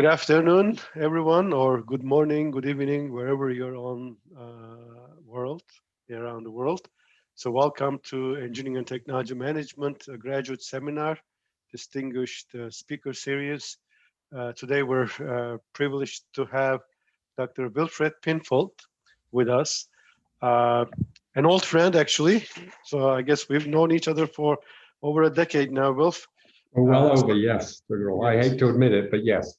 Good afternoon, everyone, or good morning, good evening, wherever you're on world, around the world. So welcome to Engineering and Technology Management graduate seminar, distinguished speaker series. Today we're privileged to have Dr. Wilfred Pinfold with us, an old friend actually. So I guess we've known each other for over a decade now, Wilf. Well over, yes. I Yes. hate to admit it, but yes.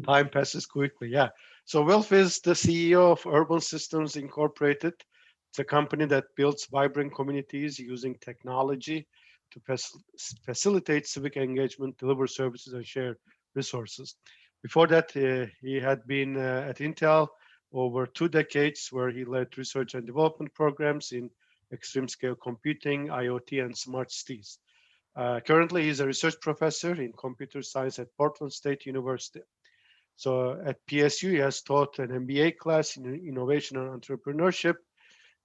Time passes quickly, yeah. So Wilf is the CEO of Urban Systems Incorporated. It's a company that builds vibrant communities using technology to facilitate civic engagement, deliver services, and share resources. Before that, he had been at Intel over 2 decades, where he led research and development programs in extreme scale computing, IoT, and smart cities. Currently, he's a research professor in computer science at Portland State University. So at PSU, he has taught an MBA class in innovation and entrepreneurship,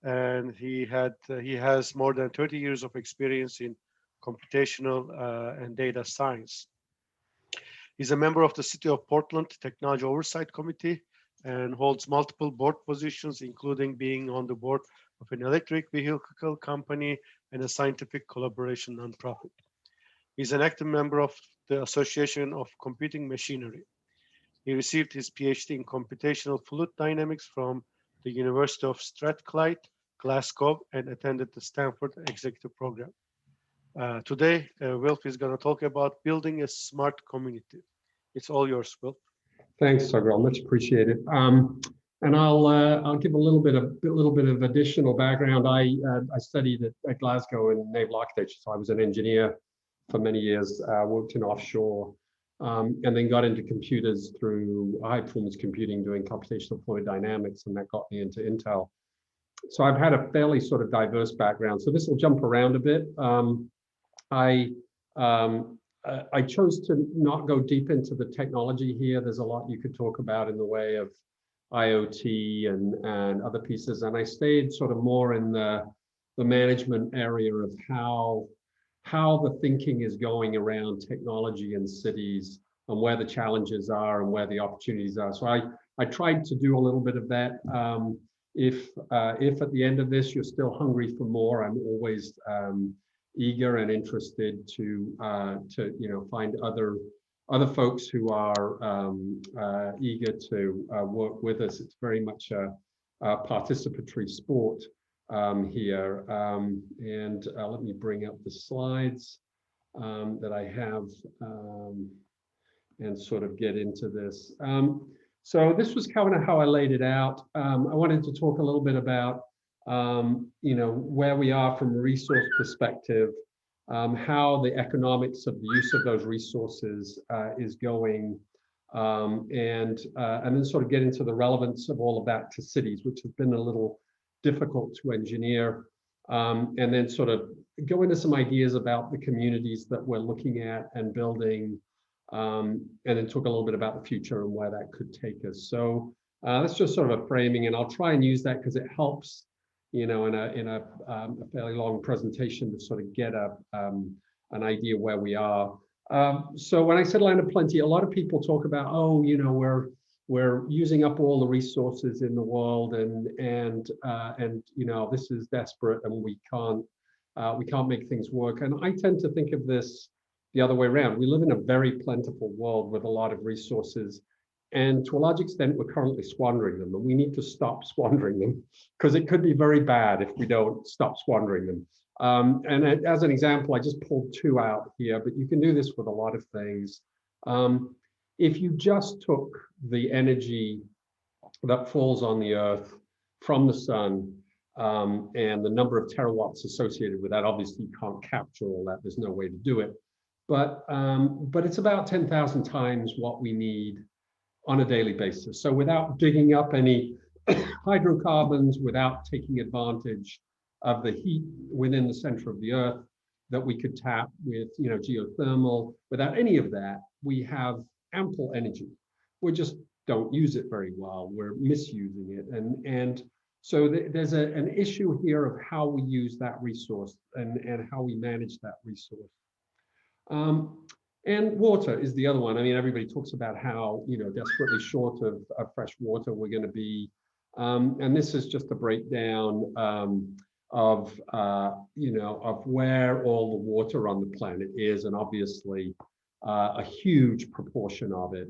and he has more than 30 years of experience in computational and data science. He's a member of the City of Portland Technology Oversight Committee and holds multiple board positions, including being on the board of an electric vehicle company and a scientific collaboration nonprofit. He's an active member of the Association of Computing Machinery. He received his PhD in computational fluid dynamics from the University of Strathclyde, Glasgow, and attended the Stanford Executive Program. Today, Wilf is going to talk about building a smart community. It's all yours, Wilf. Thanks, Sagar. Much appreciated. And I'll give a little bit of additional background. I studied at Glasgow in naval architecture, so I was an engineer for many years. Worked in offshore. And then got into computers through high performance computing, doing computational fluid dynamics, and that got me into Intel. So I've had a fairly sort of diverse background. So this will jump around a bit. I chose to not go deep into the technology here. There's a lot you could talk about in the way of IoT and other pieces. And I stayed sort of more in the management area of how the thinking is going around technology in cities and where the challenges are and where the opportunities are. So I tried to do a little bit of that. If at the end of this you're still hungry for more, I'm always eager and interested to find other folks who are eager to work with us. It's very much a participatory sport. Here. Let me bring up the slides that I have and sort of get into this. So this was kind of how I laid it out. I wanted to talk a little bit about, where we are from a resource perspective, how the economics of the use of those resources is going, and then sort of get into the relevance of all of that to cities, which has been a little difficult to engineer, and then sort of go into some ideas about the communities that we're looking at and building, and then talk a little bit about the future and where that could take us. So that's just sort of a framing, and I'll try and use that because it helps, in a fairly long presentation to sort of get an idea where we are. So when I said land of plenty, a lot of people talk about, we're using up all the resources in the world, and this is desperate, and we can't make things work. And I tend to think of this the other way around. We live in a very plentiful world with a lot of resources, and to a large extent, we're currently squandering them, and we need to stop squandering them because it could be very bad if we don't stop squandering them. And as an example, I just pulled 2 out here, but you can do this with a lot of things. If you just took the energy that falls on the earth from the sun and the number of terawatts associated with that, obviously you can't capture all that, there's no way to do it, but it's about 10,000 times what we need on a daily basis. So without digging up any hydrocarbons, without taking advantage of the heat within the center of the earth that we could tap with geothermal, without any of that, we have ample energy. We just don't use it very well. We're misusing it. And so there's an issue here of how we use that resource and how we manage that resource. And water is the other one. I mean, everybody talks about how, desperately short of fresh water we're going to be. And this is just a breakdown of where all the water on the planet is. And obviously, a huge proportion of it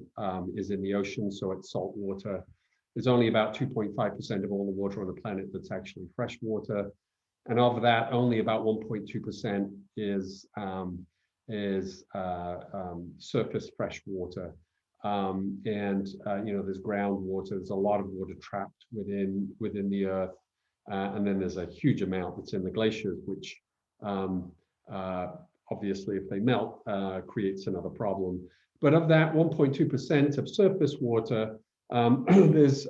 is in the ocean, so it's salt water. There's only about 2.5% of all the water on the planet that's actually fresh water. And of that, only about 1.2% is surface fresh water. There's groundwater. There's a lot of water trapped within the earth, and then there's a huge amount that's in the glaciers, which obviously, if they melt, creates another problem. But of that 1.2% of surface water, there's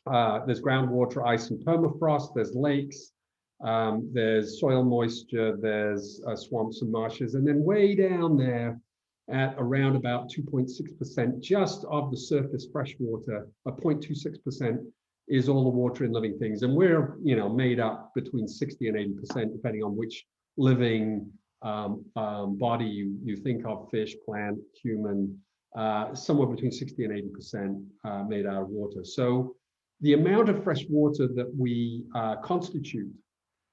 groundwater, ice, and permafrost. There's lakes. There's soil moisture. There's swamps and marshes, and then way down there, at around about 2.6%, just of the surface fresh water, 0.26% is all the water in living things, and we're made up between 60 and 80%, depending on which living body you think of: fish, plant, human. Somewhere between 60 and 80% made out of water. So the amount of fresh water that we constitute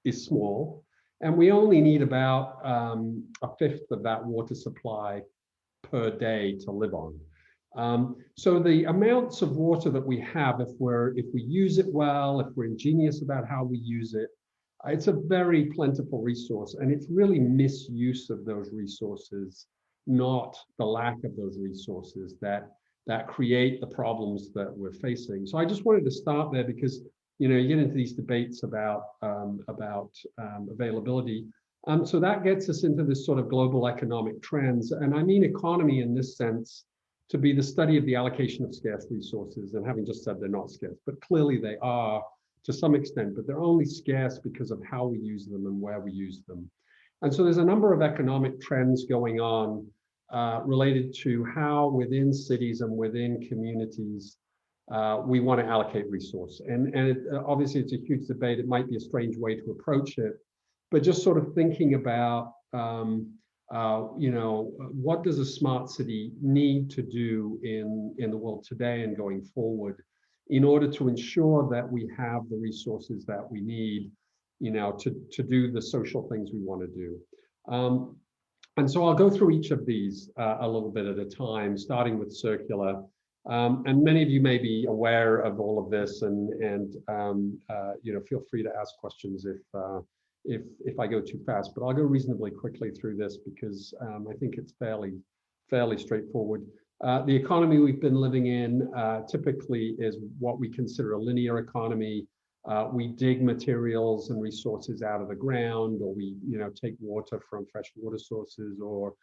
is small, and we only need about a fifth of that water supply per day to live on. So the amounts of water that we have, if we use it well, if we're ingenious about how we use it, it's a very plentiful resource, and it's really misuse of those resources, not the lack of those resources, that create the problems that we're facing. So I just wanted to start there because you get into these debates about availability. So that gets us into this sort of global economic trends, and I mean economy in this sense to be the study of the allocation of scarce resources. And having just said they're not scarce, but clearly they are to some extent, but they're only scarce because of how we use them and where we use them. And so there's a number of economic trends going on related to how within cities and within communities we want to allocate resource. And obviously it's a huge debate. It might be a strange way to approach it, but just sort of thinking about, what does a smart city need to do in the world today and going forward in order to ensure that we have the resources that we need, to do the social things we want to do. And so I'll go through each of these a little bit at a time, starting with circular. And many of you may be aware of all of this, and feel free to ask questions if I go too fast. But I'll go reasonably quickly through this because I think it's fairly straightforward. The economy we've been living in typically is what we consider a linear economy. We dig materials and resources out of the ground, or we take water from fresh water sources, or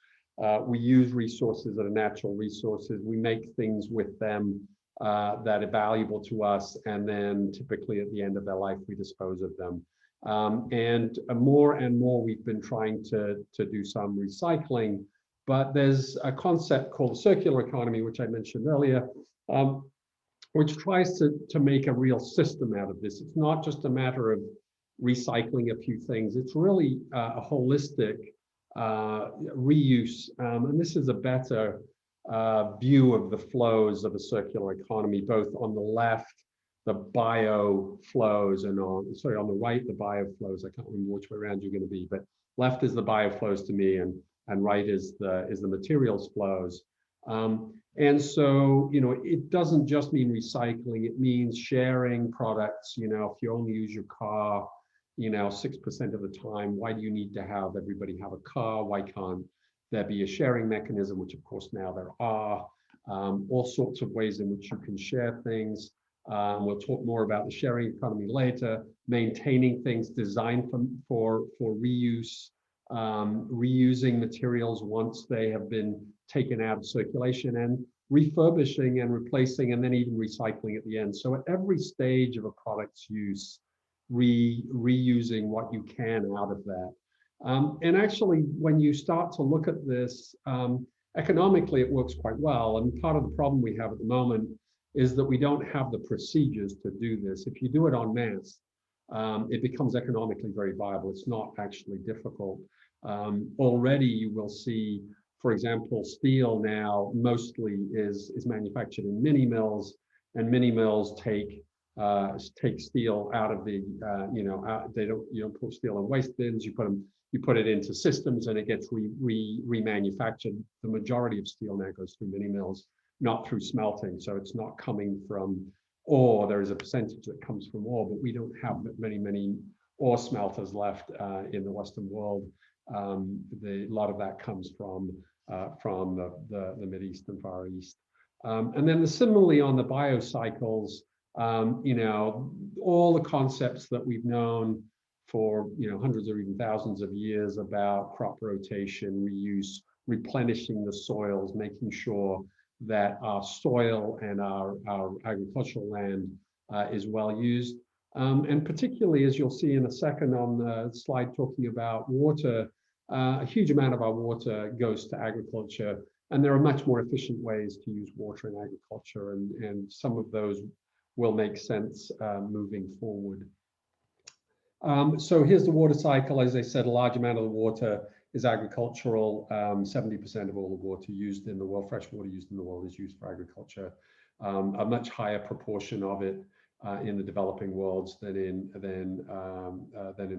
we use resources that are natural resources. We make things with them that are valuable to us, and then typically at the end of their life, we dispose of them. And more we've been trying to do some recycling, but there's a concept called the circular economy, which I mentioned earlier, which tries to make a real system out of this. It's not just a matter of recycling a few things. It's really a holistic reuse. And this is a better view of the flows of a circular economy, both on the left, the bio flows, and on the right, the bio flows. I can't remember which way around you're going to be, but left is the bio flows to me, and right is the materials flows. And so, it doesn't just mean recycling, it means sharing products. If you only use your car, 6% of the time, why do you need to have everybody have a car? Why can't there be a sharing mechanism, which of course now there are, all sorts of ways in which you can share things. We'll talk more about the sharing economy later, maintaining things designed for reuse, reusing materials once they have been taken out of circulation, and refurbishing and replacing, and then even recycling at the end. So at every stage of a product's use, reusing what you can out of that. And actually, when you start to look at this, economically, it works quite well. And part of the problem we have at the moment is that we don't have the procedures to do this. If you do it en masse, it becomes economically very viable. It's not actually difficult. Already you will see For example, steel now mostly is manufactured in mini mills, and mini mills take steel out of the you don't put steel in waste bins. You put it into systems, and it gets remanufactured. The majority of steel now goes through mini mills, not through smelting. So it's not coming from ore. There is a percentage that comes from ore, but we don't have many ore smelters left in the Western world. A lot of that comes from the Mideast and Far East. And then similarly on the biocycles, all the concepts that we've known for hundreds or even thousands of years about crop rotation, reuse, replenishing the soils, making sure that our soil and our agricultural land is well used. And particularly, as you'll see in a second on the slide talking about water, a huge amount of our water goes to agriculture, and there are much more efficient ways to use water in agriculture, and some of those will make sense moving forward. So here's the water cycle. As I said, a large amount of the water is agricultural. 70% of all the water used in the world, fresh water used in the world, is used for agriculture. A much higher proportion of it in the developing worlds than in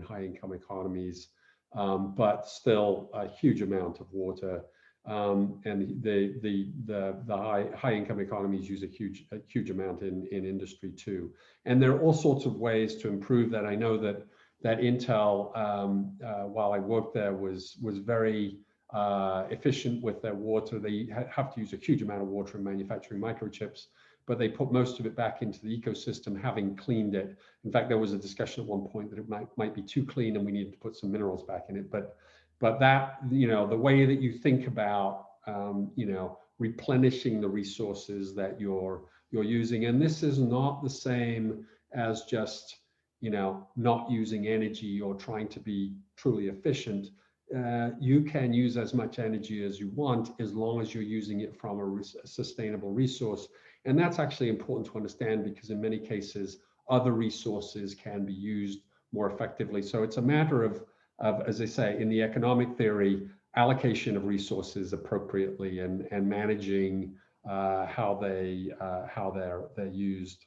high-income economies, but still a huge amount of water. And the high-income economies use a huge amount in industry too. And there are all sorts of ways to improve that. I know that Intel, while I worked there, was very efficient with their water. They have to use a huge amount of water in manufacturing microchips, but they put most of it back into the ecosystem, having cleaned it. In fact, there was a discussion at one point that it might be too clean and we needed to put some minerals back in it. But that, the way that you think about, replenishing the resources that you're using, and this is not the same as just, not using energy or trying to be truly efficient. You can use as much energy as you want as long as you're using it from a sustainable resource. And that's actually important to understand, because in many cases, other resources can be used more effectively. So it's a matter of, as I say, in the economic theory, allocation of resources appropriately and managing how they're used.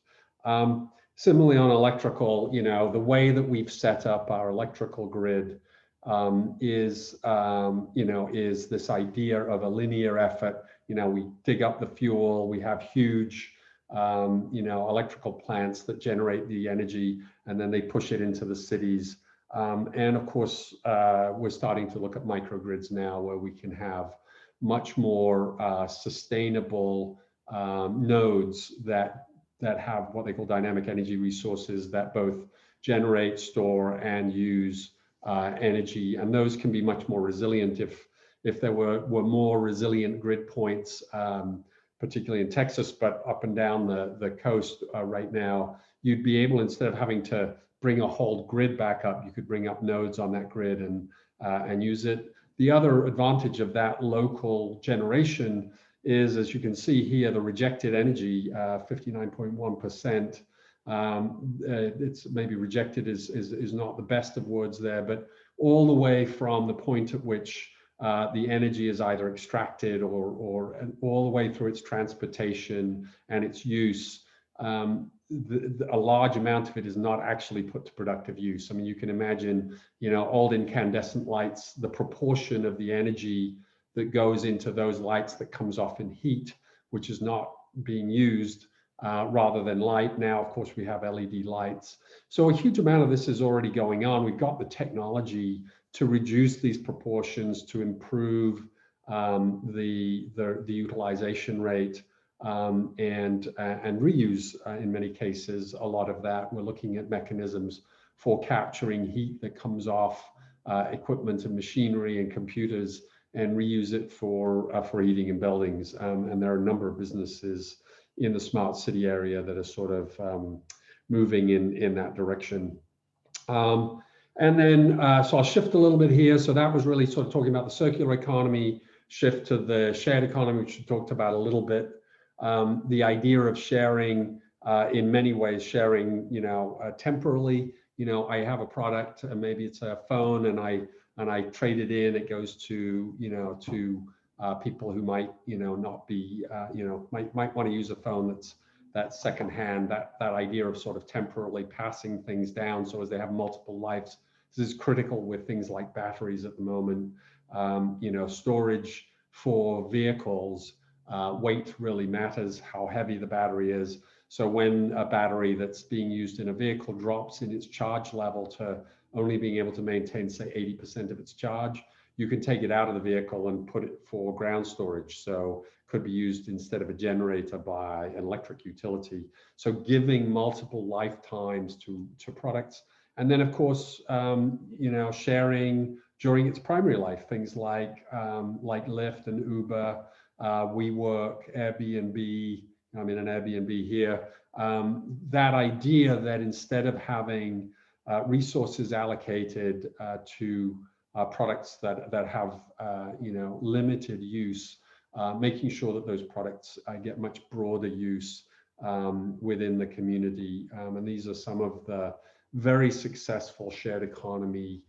Similarly on electrical, the way that we've set up our electrical grid is this idea of a linear effort. We dig up the fuel, we have huge electrical plants that generate the energy, and then they push it into the cities. And of course, we're starting to look at microgrids now, where we can have much more sustainable nodes that have what they call dynamic energy resources that both generate, store, and use energy. And those can be much more resilient if there were more resilient grid points, particularly in Texas, but up and down the coast right now, you'd be able, instead of having to bring a whole grid back up, you could bring up nodes on that grid and use it. The other advantage of that local generation is, as you can see here, the rejected energy, 59.1%. It's maybe rejected is not the best of words there, but all the way from the point at which the energy is either extracted or all the way through its transportation and its use. A large amount of it is not actually put to productive use. I mean, you can imagine, old incandescent lights, the proportion of the energy that goes into those lights that comes off in heat, which is not being used rather than light. Now, of course, we have LED lights. So a huge amount of this is already going on. We've got the technology to reduce these proportions, to improve the utilization rate, and reuse in many cases. A lot of that, we're looking at mechanisms for capturing heat that comes off equipment and machinery and computers, and reuse it for heating in buildings. And there are a number of businesses in the smart city area that are sort of moving in that direction. And then, so I'll shift a little bit here. So that was really sort of talking about the circular economy, shift to the shared economy, which we talked about a little bit. The idea of sharing, in many ways, sharing, temporally. I have a product, and maybe it's a phone, and I trade it in. It goes to people who might, not be, might want to use a phone that's secondhand, that idea of sort of temporarily passing things down so as they have multiple lives. This is critical with things like batteries at the moment. Storage for vehicles, weight really matters, how heavy the battery is. So when a battery that's being used in a vehicle drops in its charge level to only being able to maintain, say, 80% of its charge, you can take it out of the vehicle and put it for ground storage. So it could be used instead of a generator by an electric utility. So giving multiple lifetimes to products. And then, of course, sharing during its primary life, things like Lyft and Uber, WeWork, Airbnb. I'm in an Airbnb here. That idea that instead of having resources allocated to products that have limited use, making sure that those products get much broader use within the community. And these are some of the very successful shared economy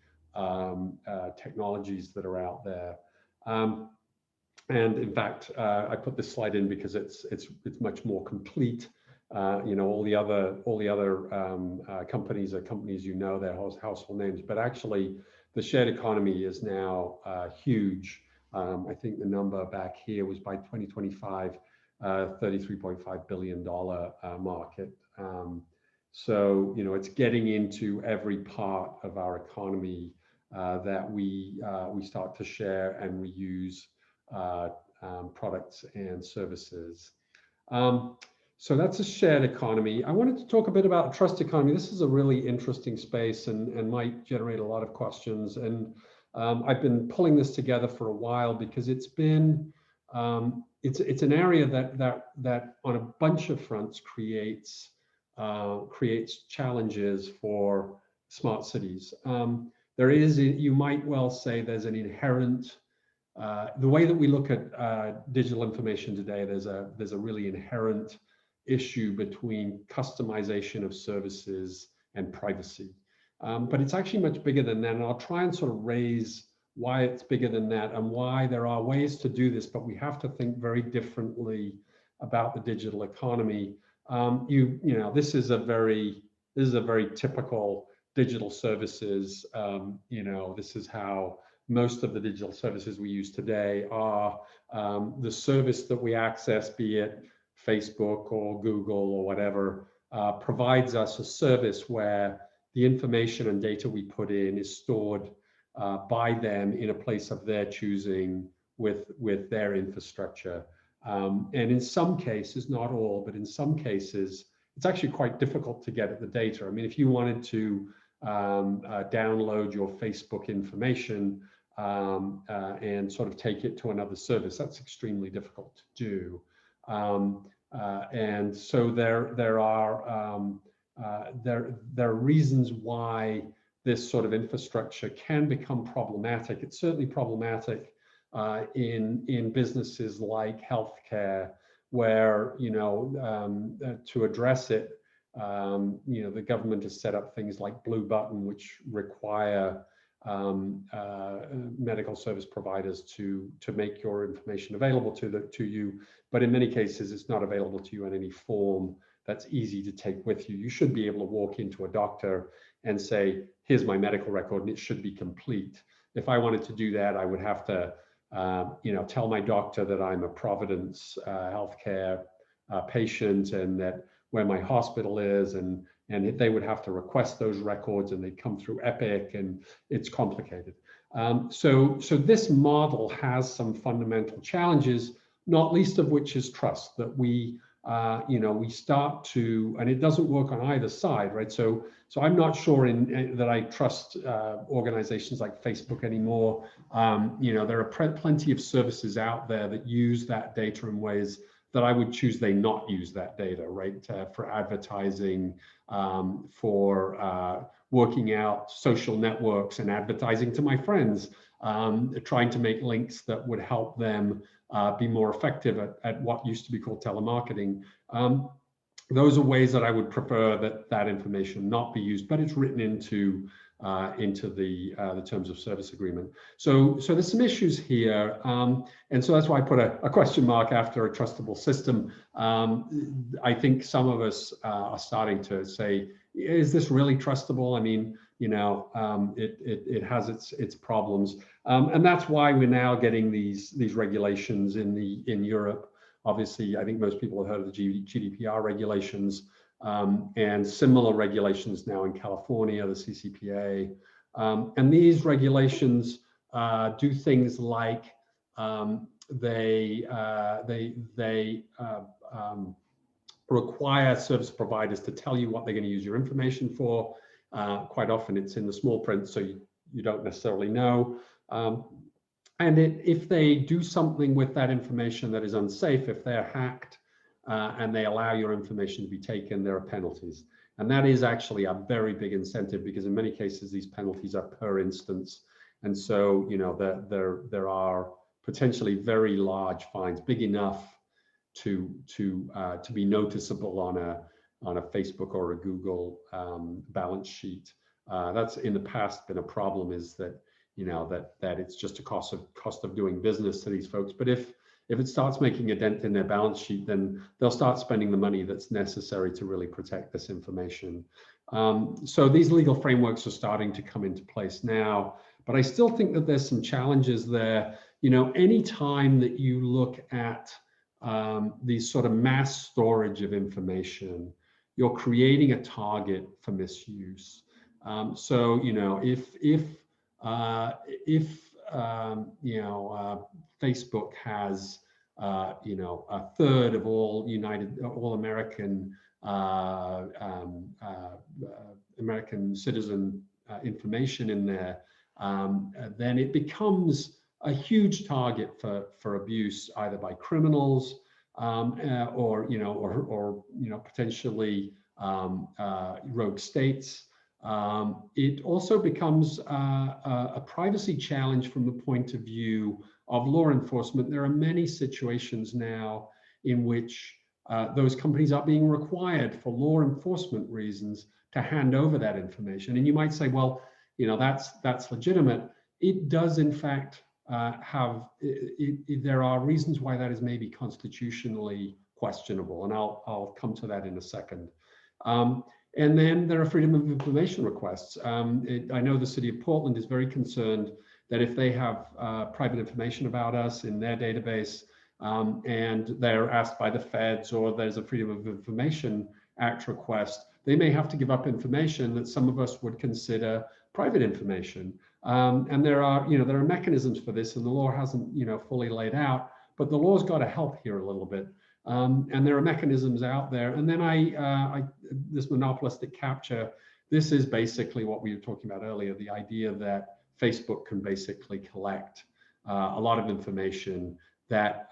technologies that are out there. And in fact, I put this slide in because it's much more complete. All the other companies are companies, their household names, but actually the shared economy is now huge. I think the number back here was by 2025, $33.5 billion market. So it's getting into every part of our economy that we start to share and reuse products and services. So that's a shared economy. I wanted to talk a bit about trust economy. This is a really interesting space and might generate a lot of questions. And I've been pulling this together for a while because it's been it's an area that on a bunch of fronts creates challenges for smart cities. There is, you might well say, there's an inherent the way that we look at digital information today, there's a really inherent issue between customization of services and privacy. But it's actually much bigger than that. And I'll try and sort of raise why it's bigger than that and why there are ways to do this, but we have to think very differently about the digital economy. This is a very typical digital services. This is how most of the digital services we use today are. The service that we access, be it Facebook or Google or whatever, provides us a service where the information and data we put in is stored by them in a place of their choosing with their infrastructure. And in some cases, not all, but in some cases, it's actually quite difficult to get at the data. I mean, if you wanted to download your Facebook information and sort of take it to another service, that's extremely difficult to do. And so there are reasons why this sort of infrastructure can become problematic. It's certainly problematic in businesses like healthcare, where to address it, the government has set up things like Blue Button, which require medical service providers to make your information available to you, but in many cases it's not available to you in any form that's easy to take with you. You should be able to walk into a doctor and say, here's my medical record, and it should be complete. If I wanted to do that, I would have to tell my doctor that I'm a Providence healthcare patient and that where my hospital is, and they would have to request those records, and they come through Epic, and it's complicated. So this model has some fundamental challenges, not least of which is trust, that we start to, and it doesn't work on either side, right? So I'm not sure that I trust organizations like Facebook anymore. There are plenty of services out there that use that data in ways that I would choose they not use that data, right? For advertising, for working out social networks and advertising to my friends, trying to make links that would help them be more effective at what used to be called telemarketing. Those are ways that I would prefer that information not be used, but it's written into into the terms of service agreement. So there's some issues here, and so that's why I put a question mark after a trustable system. I think some of us are starting to say, is this really trustable? I mean, you know, it has its problems, and that's why we're now getting these regulations in Europe. Obviously, I think most people have heard of the GDPR regulations. And similar regulations now in California, the CCPA. And these regulations do things like they require service providers to tell you what they're going to use your information for. Quite often it's in the small print, so you don't necessarily know. And if they do something with that information that is unsafe, if they're hacked, and they allow your information to be taken, there are penalties. And that is actually a very big incentive, because in many cases, these penalties are per instance. And so, you know, there are potentially very large fines, big enough to be noticeable on a Facebook or a Google balance sheet. That's in the past been a problem, is that, you know, that it's just a cost of doing business to these folks. But if it starts making a dent in their balance sheet, then they'll start spending the money that's necessary to really protect this information. So these legal frameworks are starting to come into place now, but I still think that there's some challenges there. You know, any time that you look at these sort of mass storage of information, you're creating a target for misuse. So, you know, if Facebook has, you know, a third of all American citizen information in there, then it becomes a huge target for abuse, either by criminals or potentially rogue states. It also becomes a privacy challenge from the point of view of law enforcement. There are many situations now in which those companies are being required for law enforcement reasons to hand over that information. And you might say, well, you know, that's legitimate. It does, in fact, there are reasons why that is maybe constitutionally questionable, and I'll come to that in a second. And then there are freedom of information requests. I know the city of Portland is very concerned that if they have private information about us in their database, and they're asked by the feds, or there's a Freedom of Information Act request, they may have to give up information that some of us would consider private information. And there are mechanisms for this, and the law hasn't, you know, fully laid out, but the law's got to help here a little bit. And there are mechanisms out there. And then this monopolistic capture, this is basically what we were talking about earlier, the idea that Facebook can basically collect a lot of information that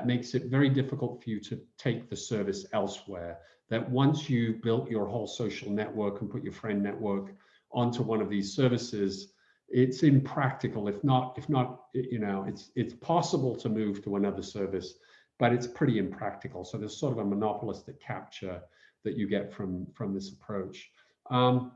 makes it very difficult for you to take the service elsewhere. That once you built your whole social network and put your friend network onto one of these services, it's impractical. If not, you know, it's possible to move to another service, but it's pretty impractical. So there's sort of a monopolistic capture that you get from this approach. And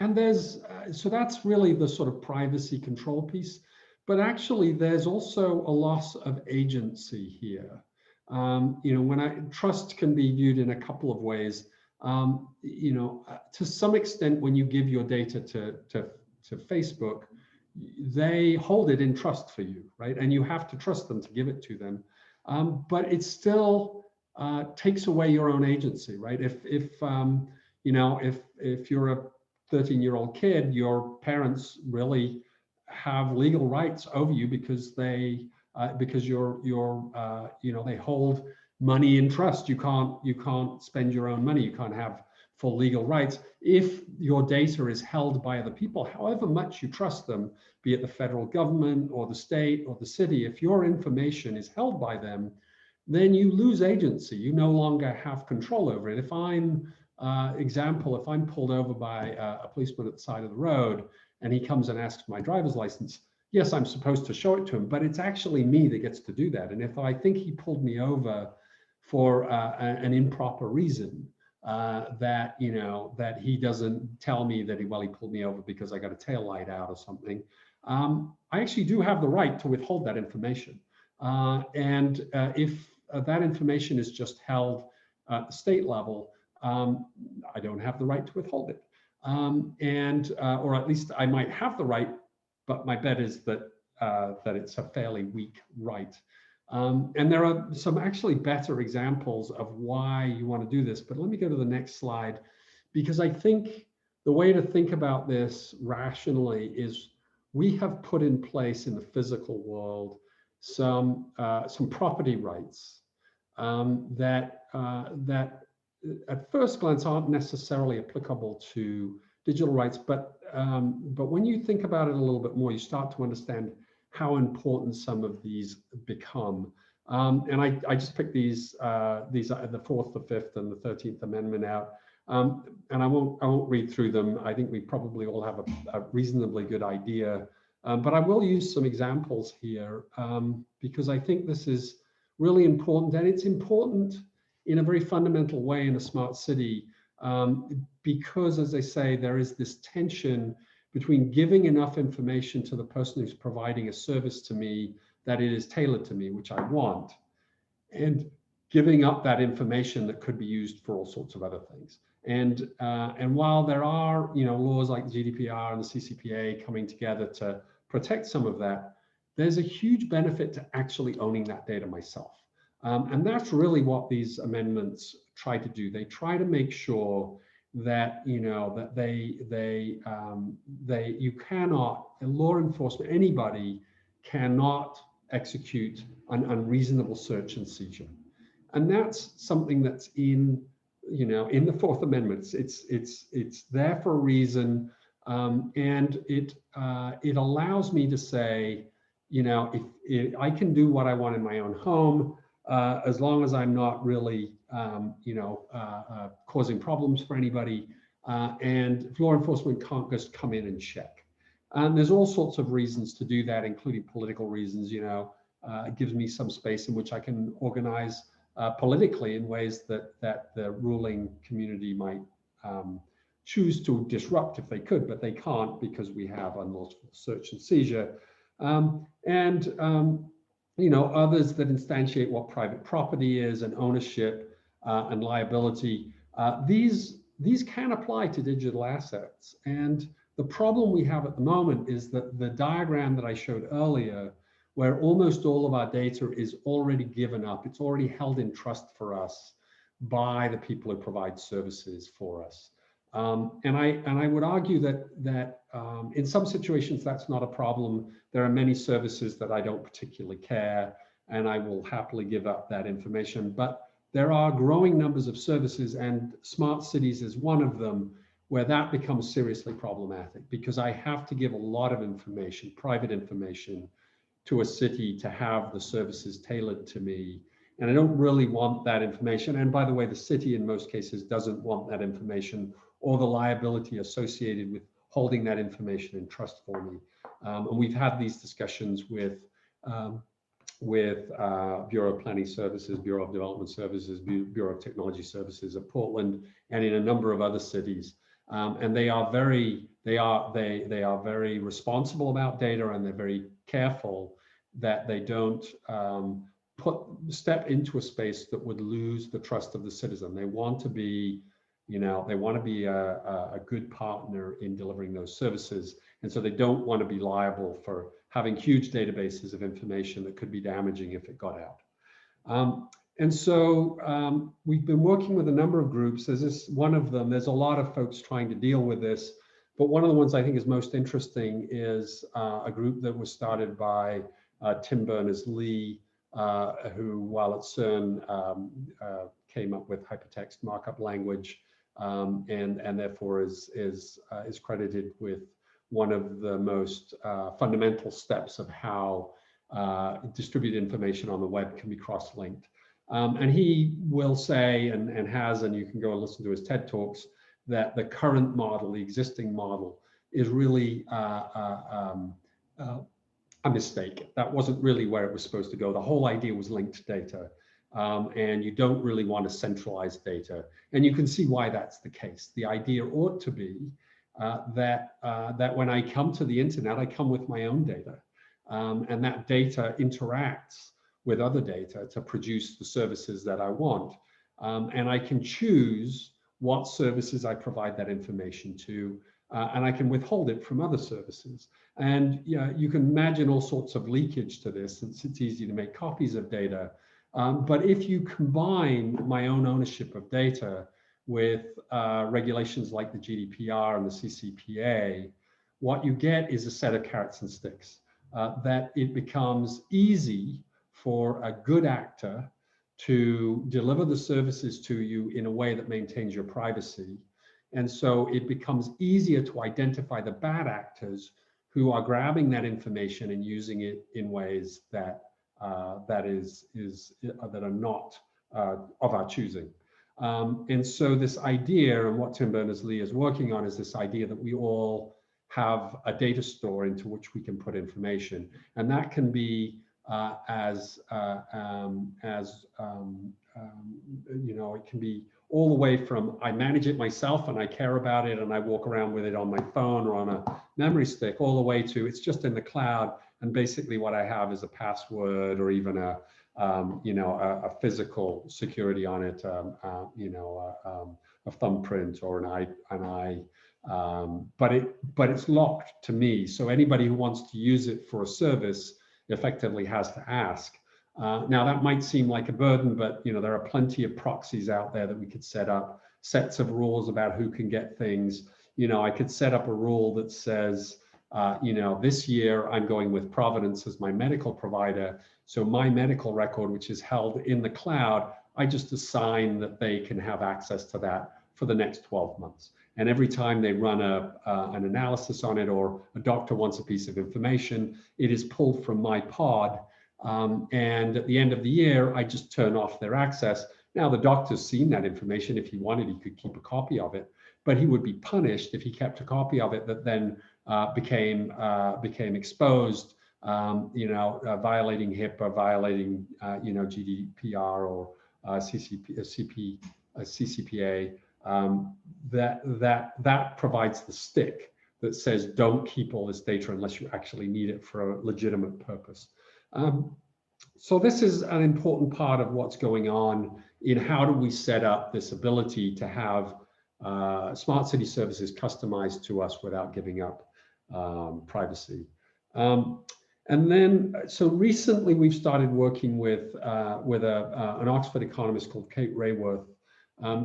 there's, so that's really the sort of privacy control piece. But actually, there's also a loss of agency here. You know, trust can be viewed in a couple of ways. You know, to some extent, when you give your data to Facebook, they hold it in trust for you, right? And you have to trust them to give it to them. But it still takes away your own agency, right? If you're a 13-year-old kid, your parents really have legal rights over you because they hold money in trust. You can't spend your own money. You can't have full legal rights. If your data is held by other people, however much you trust them, be it the federal government or the state or the city, if your information is held by them, then you lose agency. You no longer have control over it. If I'm pulled over by a policeman at the side of the road and he comes and asks for my driver's license, yes, I'm supposed to show it to him, but it's actually me that gets to do that. And if I think he pulled me over for an improper reason, that, you know, that he doesn't tell me that he pulled me over because I got a tail light out or something. I actually do have the right to withhold that information. If that information is just held at the state level, I don't have the right to withhold it. Or at least I might have the right, but my bet is that that it's a fairly weak right. And there are some actually better examples of why you want to do this, but let me go to the next slide, because I think the way to think about this rationally is we have put in place in the physical world some property rights that at first glance aren't necessarily applicable to digital rights, but when you think about it a little bit more, you start to understand how important some of these become. And I just picked these are the 4th, the 5th, and the 13th Amendment out. And I won't read through them. I think we probably all have a reasonably good idea. But I will use some examples here because I think this is really important, and it's important in a very fundamental way in a smart city because, as I say, there is this tension between giving enough information to the person who's providing a service to me that it is tailored to me, which I want, and giving up that information that could be used for all sorts of other things. And while there are, you know, laws like the GDPR and the CCPA coming together to protect some of that, there's a huge benefit to actually owning that data myself. And that's really what these amendments try to do. They try to make sure that, you know, that you cannot, law enforcement, anybody cannot execute an unreasonable search and seizure. And that's something that's in, you know, in the 4th Amendment. It's there for a reason, and it allows me to say, you know, if I can do what I want in my own home, as long as I'm not really, you know, causing problems for anybody, and law enforcement can't just come in and check. And there's all sorts of reasons to do that, including political reasons. You know, it gives me some space in which I can organize politically in ways that the ruling community might choose to disrupt if they could, but they can't because we have unlawful search and seizure. You know, others that instantiate what private property is and ownership and liability. These can apply to digital assets. And the problem we have at the moment is that the diagram that I showed earlier, where almost all of our data is already given up, it's already held in trust for us by the people who provide services for us. And I would argue that in some situations that's not a problem. There are many services that I don't particularly care, and I will happily give up that information. But there are growing numbers of services, and smart cities is one of them, where that becomes seriously problematic because I have to give a lot of information, private information, to a city to have the services tailored to me. And I don't really want that information. And by the way, the city in most cases doesn't want that information or the liability associated with holding that information in trust for me. And we've had these discussions with Bureau of Planning Services, Bureau of Development Services, Bureau of Technology Services of Portland, and in a number of other cities. And they are very responsible about data, and they're very careful that they don't step into a space that would lose the trust of the citizen. They want to be, you know, they want to be a good partner in delivering those services. And so they don't want to be liable for having huge databases of information that could be damaging if it got out. And so we've been working with a number of groups. One of them, there's a lot of folks trying to deal with this, but one of the ones I think is most interesting is a group that was started by Tim Berners-Lee, who, while at CERN, came up with hypertext markup language, and therefore is credited with one of the most fundamental steps of how distributed information on the web can be cross-linked. And he will say, and has, and you can go and listen to his TED Talks, that the current model, the existing model, is really a mistake. That wasn't really where it was supposed to go. The whole idea was linked data. and you don't really want to centralize data. And you can see why that's the case. The idea ought to be that when I come to the internet, I come with my own data, and that data interacts with other data to produce the services that I want. And I can choose what services I provide that information to, and I can withhold it from other services. And you can imagine all sorts of leakage to this, since it's easy to make copies of data. But if you combine my own ownership of data with regulations like the GDPR and the CCPA, what you get is a set of carrots and sticks, that it becomes easy for a good actor to deliver the services to you in a way that maintains your privacy. And so it becomes easier to identify the bad actors who are grabbing that information and using it in ways that that are not of our choosing. And so this idea, and what Tim Berners-Lee is working on, is this idea that we all have a data store into which we can put information, and that can be it can be all the way from I manage it myself and I care about it and I walk around with it on my phone or on a memory stick, all the way to it's just in the cloud, and basically what I have is a password or even a physical security on it, a thumbprint or but it's locked to me. So anybody who wants to use it for a service effectively has to ask. Now that might seem like a burden, but there are plenty of proxies out there that we could set up, sets of rules about who can get things. I could set up a rule that says, this year I'm going with Providence as my medical provider. So my medical record, which is held in the cloud, I just assign that they can have access to that for the next 12 months. And every time they run an analysis on it, or a doctor wants a piece of information, it is pulled from my pod. And at the end of the year, I just turn off their access. Now, the doctor's seen that information. If he wanted, he could keep a copy of it, but he would be punished if he kept a copy of it that then became exposed, violating HIPAA, violating, GDPR or CCPA. That provides the stick that says, don't keep all this data unless you actually need it for a legitimate purpose. So this is an important part of what's going on in how do we set up this ability to have smart city services customized to us without giving up privacy. And then, so recently we've started working with an Oxford economist called Kate Raworth.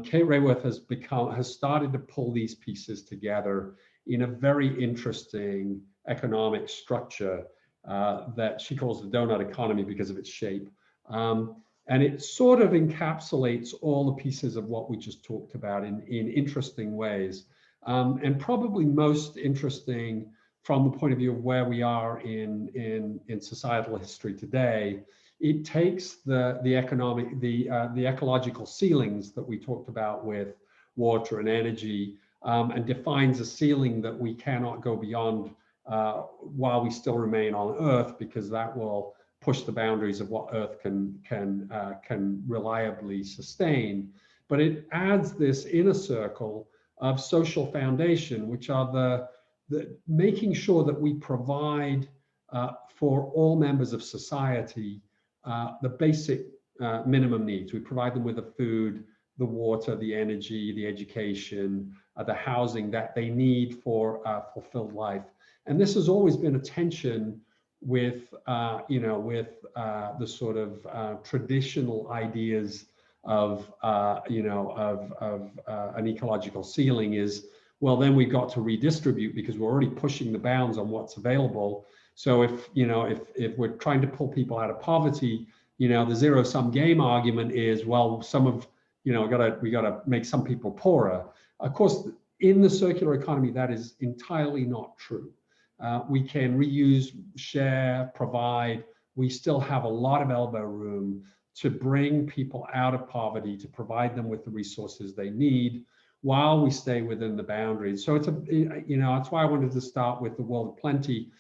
Kate Raworth has started to pull these pieces together in a very interesting economic structure that she calls the donut economy because of its shape. And it sort of encapsulates all the pieces of what we just talked about in interesting ways. And probably most interesting from the point of view of where we are in societal history today. It takes the ecological ceilings that we talked about with water and energy, and defines a ceiling that we cannot go beyond while we still remain on Earth, because that will push the boundaries of what Earth can reliably sustain. But it adds this inner circle of social foundation, which are the making sure that we provide for all members of society the basic minimum needs. We provide them with the food, the water, the energy, the education, the housing that they need for fulfilled life. And this has always been a tension with, the sort of traditional ideas of, an ecological ceiling is, well, then we've got to redistribute because we're already pushing the bounds on what's available. So if we're trying to pull people out of poverty, the zero-sum game argument is, well, we gotta make some people poorer. Of course, in the circular economy, that is entirely not true. We can reuse, share, provide. We still have a lot of elbow room to bring people out of poverty, to provide them with the resources they need while we stay within the boundaries. So that's why I wanted to start with the World of Plenty.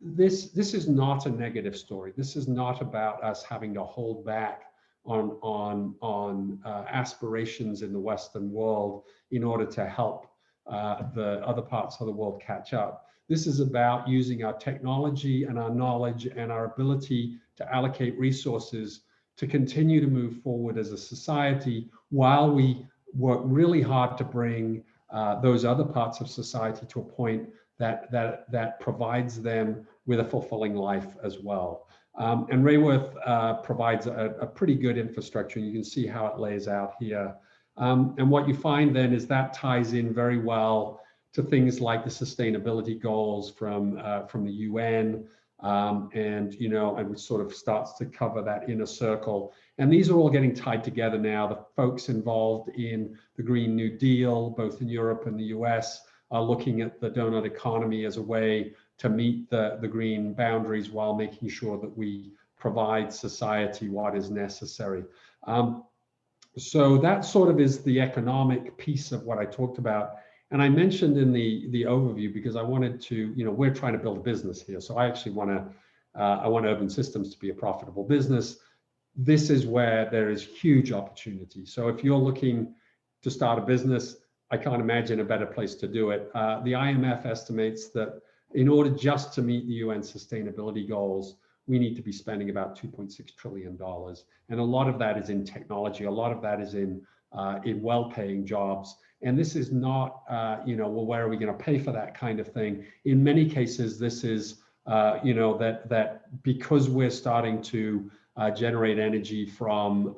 This is not a negative story. This is not about us having to hold back on aspirations in the Western world in order to help the other parts of the world catch up. This is about using our technology and our knowledge and our ability to allocate resources to continue to move forward as a society while we work really hard to bring those other parts of society to a point that provides them with a fulfilling life as well. And Rayworth provides a pretty good infrastructure. You can see how it lays out here. And what you find then is that ties in very well to things like the sustainability goals from the UN, and it sort of starts to cover that inner circle. And these are all getting tied together now. The folks involved in the Green New Deal, both in Europe and the US, are looking at the donut economy as a way to meet the green boundaries while making sure that we provide society what is necessary. So that sort of is the economic piece of what I talked about. And I mentioned in the overview, because I wanted to, we're trying to build a business here. So I actually I want Urban Systems to be a profitable business. This is where there is huge opportunity. So if you're looking to start a business, I can't imagine a better place to do it. The IMF estimates that in order just to meet the UN sustainability goals, we need to be spending about $2.6 trillion. And a lot of that is in technology. A lot of that is in well-paying jobs. And this is not, well, where are we going to pay for that kind of thing? In many cases, this is, that because we're starting to generate energy from,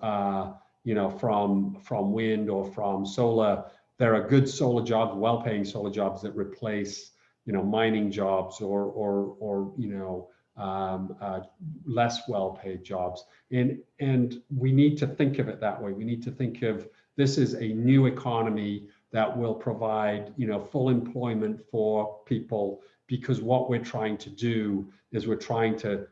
from wind or from solar, there are good solar jobs, well-paying solar jobs that replace, mining jobs or less well-paid jobs. And we need to think of it that way. We need to think of this is a new economy that will provide, full employment for people, because what we're trying to do is we're trying to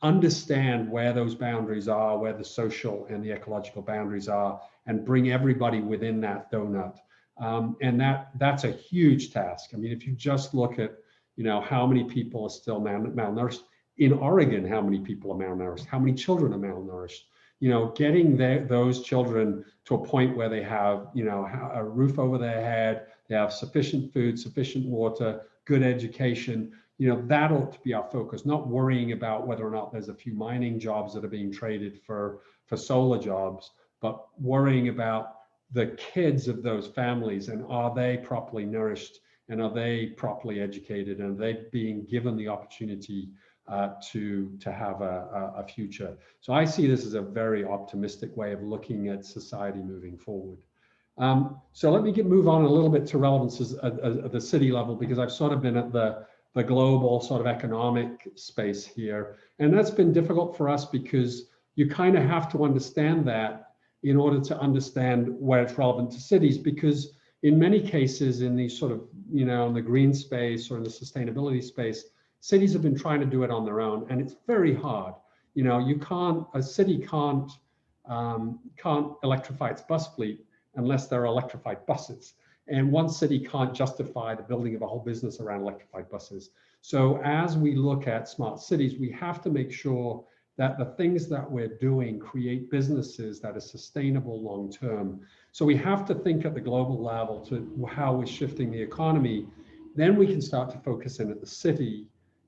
understand where those boundaries are, where the social and the ecological boundaries are, and bring everybody within that donut. And that's a huge task. I mean, if you just look at, how many people are still malnourished in Oregon, how many people are malnourished, how many children are malnourished, getting those children to a point where they have, a roof over their head, they have sufficient food, sufficient water, good education, that ought to be our focus, not worrying about whether or not there's a few mining jobs that are being traded for solar jobs, but worrying about the kids of those families, and are they properly nourished, and are they properly educated, and are they being given the opportunity to have a future. So I see this as a very optimistic way of looking at society moving forward. So let me move on a little bit to relevances at the city level, because I've sort of been at the global sort of economic space here. And that's been difficult for us because you kind of have to understand that in order to understand where it's relevant to cities, because in many cases in the sort of, in the green space or in the sustainability space, cities have been trying to do it on their own, and it's very hard. A city can't electrify its bus fleet unless there are electrified buses. And one city can't justify the building of a whole business around electrified buses. So as we look at smart cities, we have to make sure that the things that we're doing create businesses that are sustainable long-term. So we have to think at the global level to how we're shifting the economy. Then we can start to focus in at the city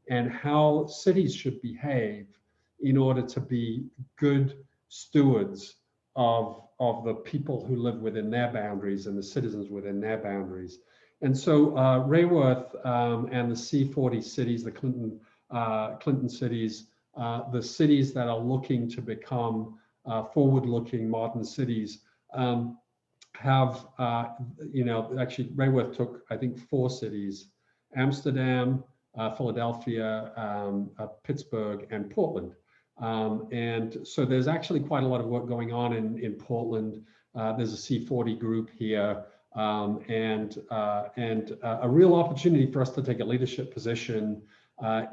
and how cities should behave in order to be good stewards of the people who live within their boundaries and the citizens within their boundaries. And so Rayworth and the C40 cities, the Clinton cities, the cities that are looking to become forward-looking modern cities have, actually Rayworth took, I think, 4 cities: Amsterdam, Philadelphia, Pittsburgh, and Portland. And so there's actually quite a lot of work going on in Portland. There's a C40 group here, and a real opportunity for us to take a leadership position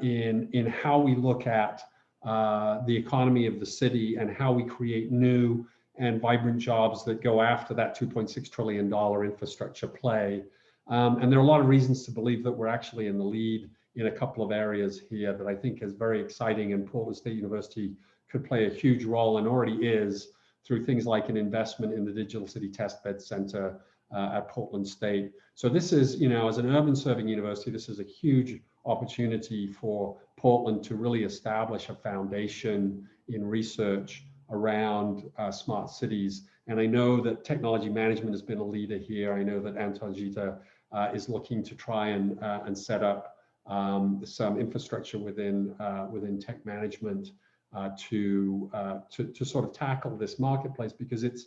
in how we look at the economy of the city and how we create new and vibrant jobs that go after that $2.6 trillion infrastructure play. And there are a lot of reasons to believe that we're actually in the lead in a couple of areas here that I think is very exciting, and Portland State University could play a huge role, and already is, through things like an investment in the Digital City Testbed Center at Portland State. So this is, as an urban serving university, this is a huge opportunity for Portland to really establish a foundation in research around smart cities. And I know that technology management has been a leader here. I know that Anton Gita is looking to try and set up some infrastructure within tech management to sort of tackle this marketplace, because it's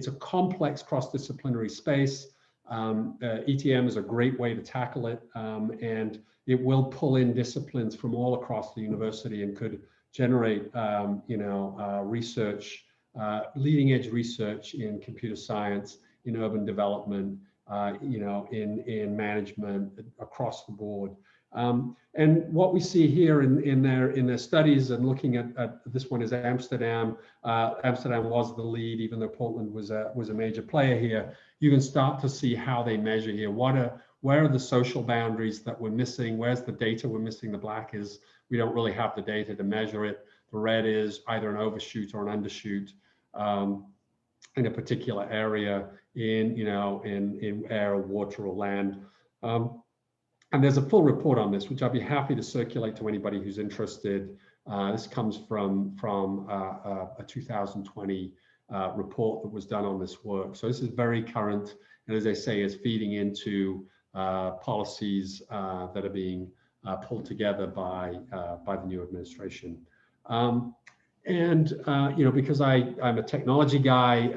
a complex cross-disciplinary space. ETM is a great way to tackle it, and it will pull in disciplines from all across the university and could generate research, leading edge research in computer science, in urban development, in management across the board. And what we see here in their studies, and looking at this one is Amsterdam. Amsterdam was the lead, even though Portland was a major player here. You can start to see how they measure here. Where are the social boundaries that we're missing? Where's the data we're missing? The black is we don't really have the data to measure it. The red is either an overshoot or an undershoot in a particular area in air, water, or land. And there's a full report on this, which I'd be happy to circulate to anybody who's interested. This comes from a 2020 report that was done on this work. So this is very current, and as I say, is feeding into policies that are being pulled together by the new administration. Because I'm a technology guy,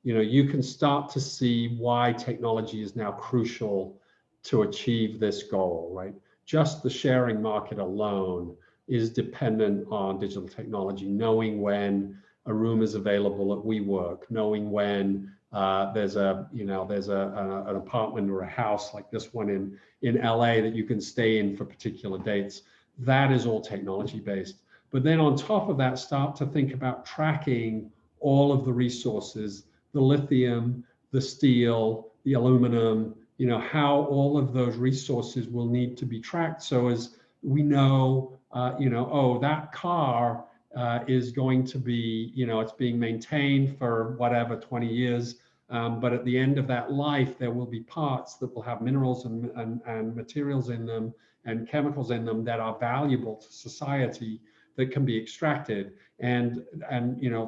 you can start to see why technology is now crucial to achieve this goal, right? Just the sharing market alone is dependent on digital technology, knowing when a room is available at WeWork, knowing when there's an apartment or a house like this one in LA that you can stay in for particular dates. That is all technology based. But then on top of that, start to think about tracking all of the resources, the lithium, the steel, the aluminum, how all of those resources will need to be tracked. So as we know, that car is going to be, it's being maintained for whatever, 20 years. But at the end of that life, there will be parts that will have minerals and materials in them and chemicals in them that are valuable to society that can be extracted. And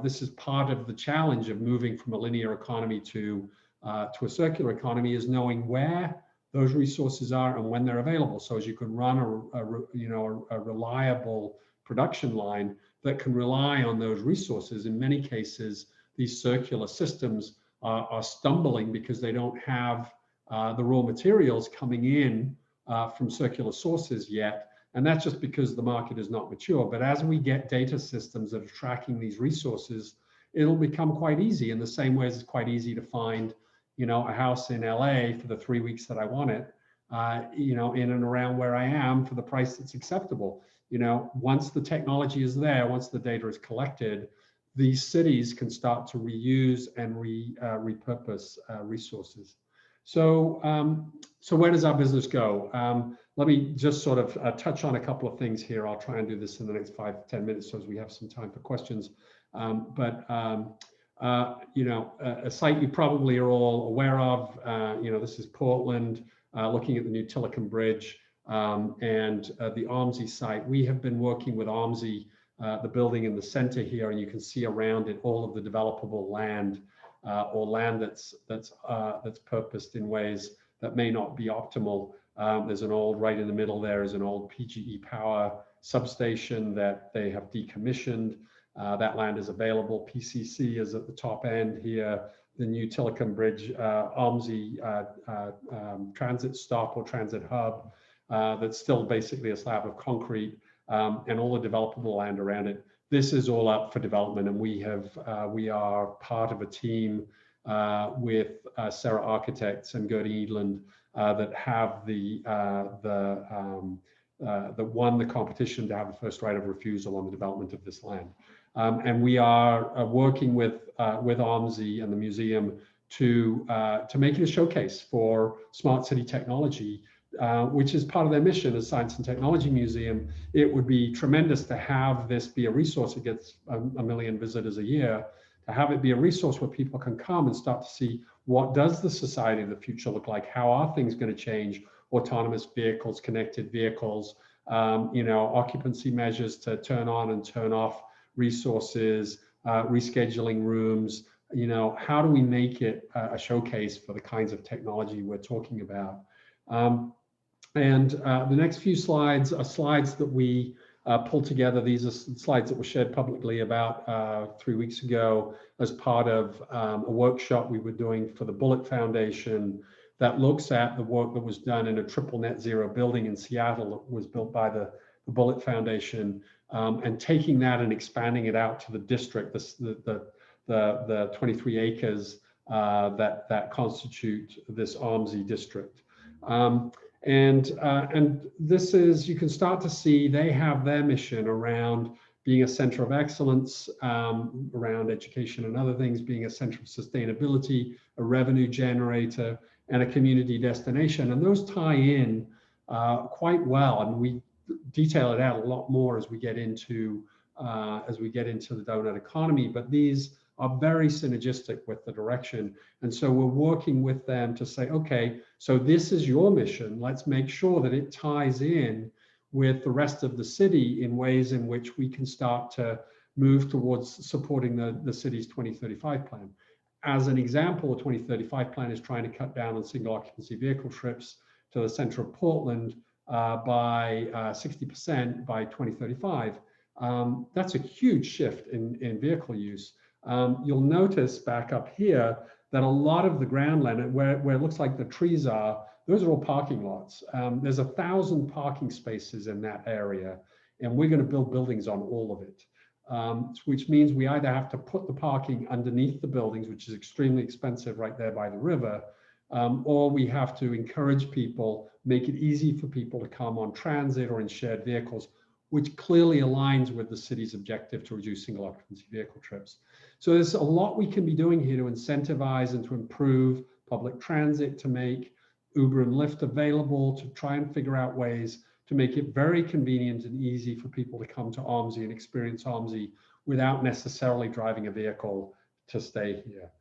this is part of the challenge of moving from a linear economy to a circular economy, is knowing where those resources are and when they're available. So as you can run a reliable production line that can rely on those resources. In many cases, these circular systems are stumbling because they don't have the raw materials coming in from circular sources yet. And that's just because the market is not mature. But as we get data systems that are tracking these resources, it'll become quite easy, in the same way as it's quite easy to find a house in LA for the 3 weeks that I want it, in and around where I am for the price that's acceptable. Once the technology is there, once the data is collected, these cities can start to reuse and repurpose resources. So where does our business go? Let me just sort of touch on a couple of things here. I'll try and do this in the next 5 to 10 minutes so as we have some time for questions. A site you probably are all aware of, this is Portland, looking at the new Tillicum Bridge and the OMSI site. We have been working with OMSI, the building in the center here, and you can see around it all of the developable land or land that's purposed in ways that may not be optimal. There's an old, right in the middle there is an old PGE power substation that they have decommissioned. That land is available. PCC is at the top end here. The new Tillicum Bridge, OMSI transit stop or transit hub, that's still basically a slab of concrete, and all the developable land around it. This is all up for development, and we are part of a team with Sarah Architects and Gertie Edland that have that won the competition to have the first right of refusal on the development of this land. And we are working with OMSI and the museum to make it a showcase for smart city technology which is part of their mission as Science and Technology Museum. It would be tremendous to have this be a resource. It gets a million visitors a year. To have it be a resource where people can come and start to see, what does the society of the future look like? How are things going to change? Autonomous vehicles, connected vehicles, occupancy measures to turn on and turn off resources, rescheduling rooms. How do we make it a showcase for the kinds of technology we're talking about? The next few slides are slides that we pulled together. These are slides that were shared publicly about 3 weeks ago as part of a workshop we were doing for the Bullitt Foundation that looks at the work that was done in a triple net zero building in Seattle that was built by the Bullitt Foundation, and taking that and expanding it out to the district, the 23 acres that constitute this OMSI district. And this is, you can start to see they have their mission around being a center of excellence, around education and other things, being a center of sustainability, a revenue generator, and a community destination. And those tie in quite well. And we detail it out a lot more as we get into the donut economy. But these are very synergistic with the direction. And so we're working with them to say, okay, so this is your mission. Let's make sure that it ties in with the rest of the city in ways in which we can start to move towards supporting the city's 2035 plan. As an example, the 2035 plan is trying to cut down on single occupancy vehicle trips to the center of Portland by 60% by 2035. That's a huge shift in vehicle use. You'll notice back up here that a lot of the ground land where it looks like the trees are, those are all parking lots. There's 1,000 parking spaces in that area, and we're going to build buildings on all of it, which means we either have to put the parking underneath the buildings, which is extremely expensive right there by the river, or we have to encourage people, make it easy for people to come on transit or in shared vehicles, which clearly aligns with the city's objective to reduce single occupancy vehicle trips. So there's a lot we can be doing here to incentivize and to improve public transit, to make Uber and Lyft available, to try and figure out ways to make it very convenient and easy for people to come to OMSI and experience OMSI without necessarily driving a vehicle to stay here.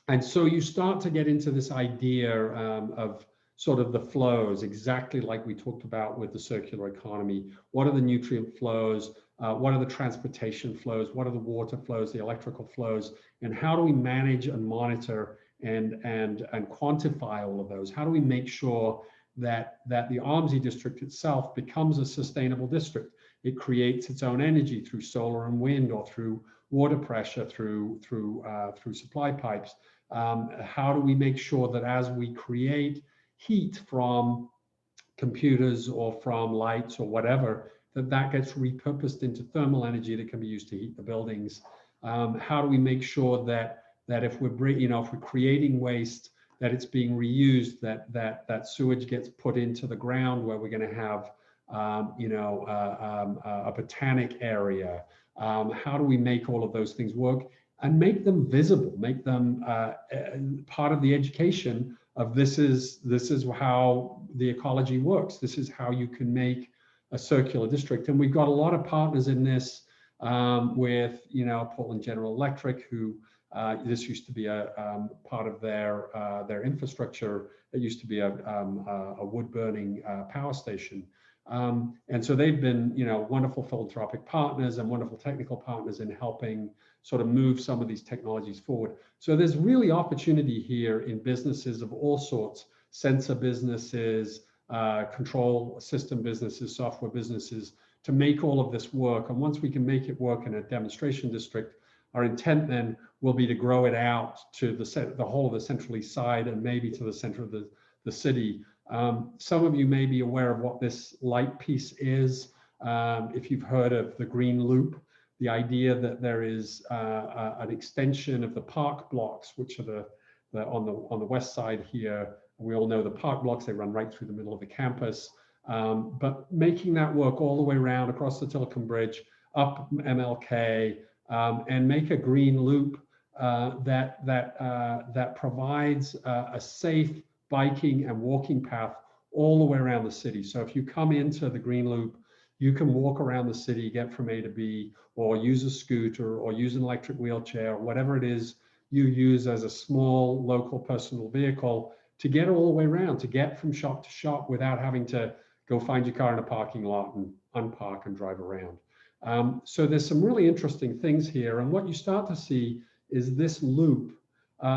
And so you start to get into this idea of sort of the flows, exactly like we talked about with the circular economy. What are the nutrient flows? What are the transportation flows? What are the water flows, the electrical flows? And how do we manage and monitor and quantify all of those? How do we make sure that the OMSI district itself becomes a sustainable district? It creates its own energy through solar and wind, or through water pressure, through supply pipes. How do we make sure that as we create heat from computers or from lights or whatever, that gets repurposed into thermal energy that can be used to heat the buildings? How do we make sure that if we're creating waste, that it's being reused, that sewage gets put into the ground where we're going to have a botanic area? How do we make all of those things work and make them visible, make them part of the education of this is how the ecology works. This is how you can make a circular district. And we've got a lot of partners in this with Portland General Electric, who this used to be a part of their infrastructure. It used to be a wood-burning power station. And so they've been wonderful philanthropic partners and wonderful technical partners in helping sort of move some of these technologies forward. So there's really opportunity here in businesses of all sorts, sensor businesses, control system businesses, software businesses, to make all of this work. And once we can make it work in a demonstration district, our intent then will be to grow it out to the whole of the Central East Side and maybe to the center of the city. Some of you may be aware of what this light piece is. If you've heard of the Green Loop, the idea that there is an extension of the park blocks, which are on the west side here. We all know the park blocks, they run right through the middle of the campus. But making that work all the way around across the Telecom Bridge, up MLK, and make a green loop that provides a safe biking and walking path all the way around the city. So if you come into the Green Loop, you can walk around the city, get from A to B, or use a scooter, or use an electric wheelchair, or whatever it is you use as a small local personal vehicle to get all the way around, to get from shop to shop without having to go find your car in a parking lot and unpark and drive around. So there's some really interesting things here. And what you start to see is this loop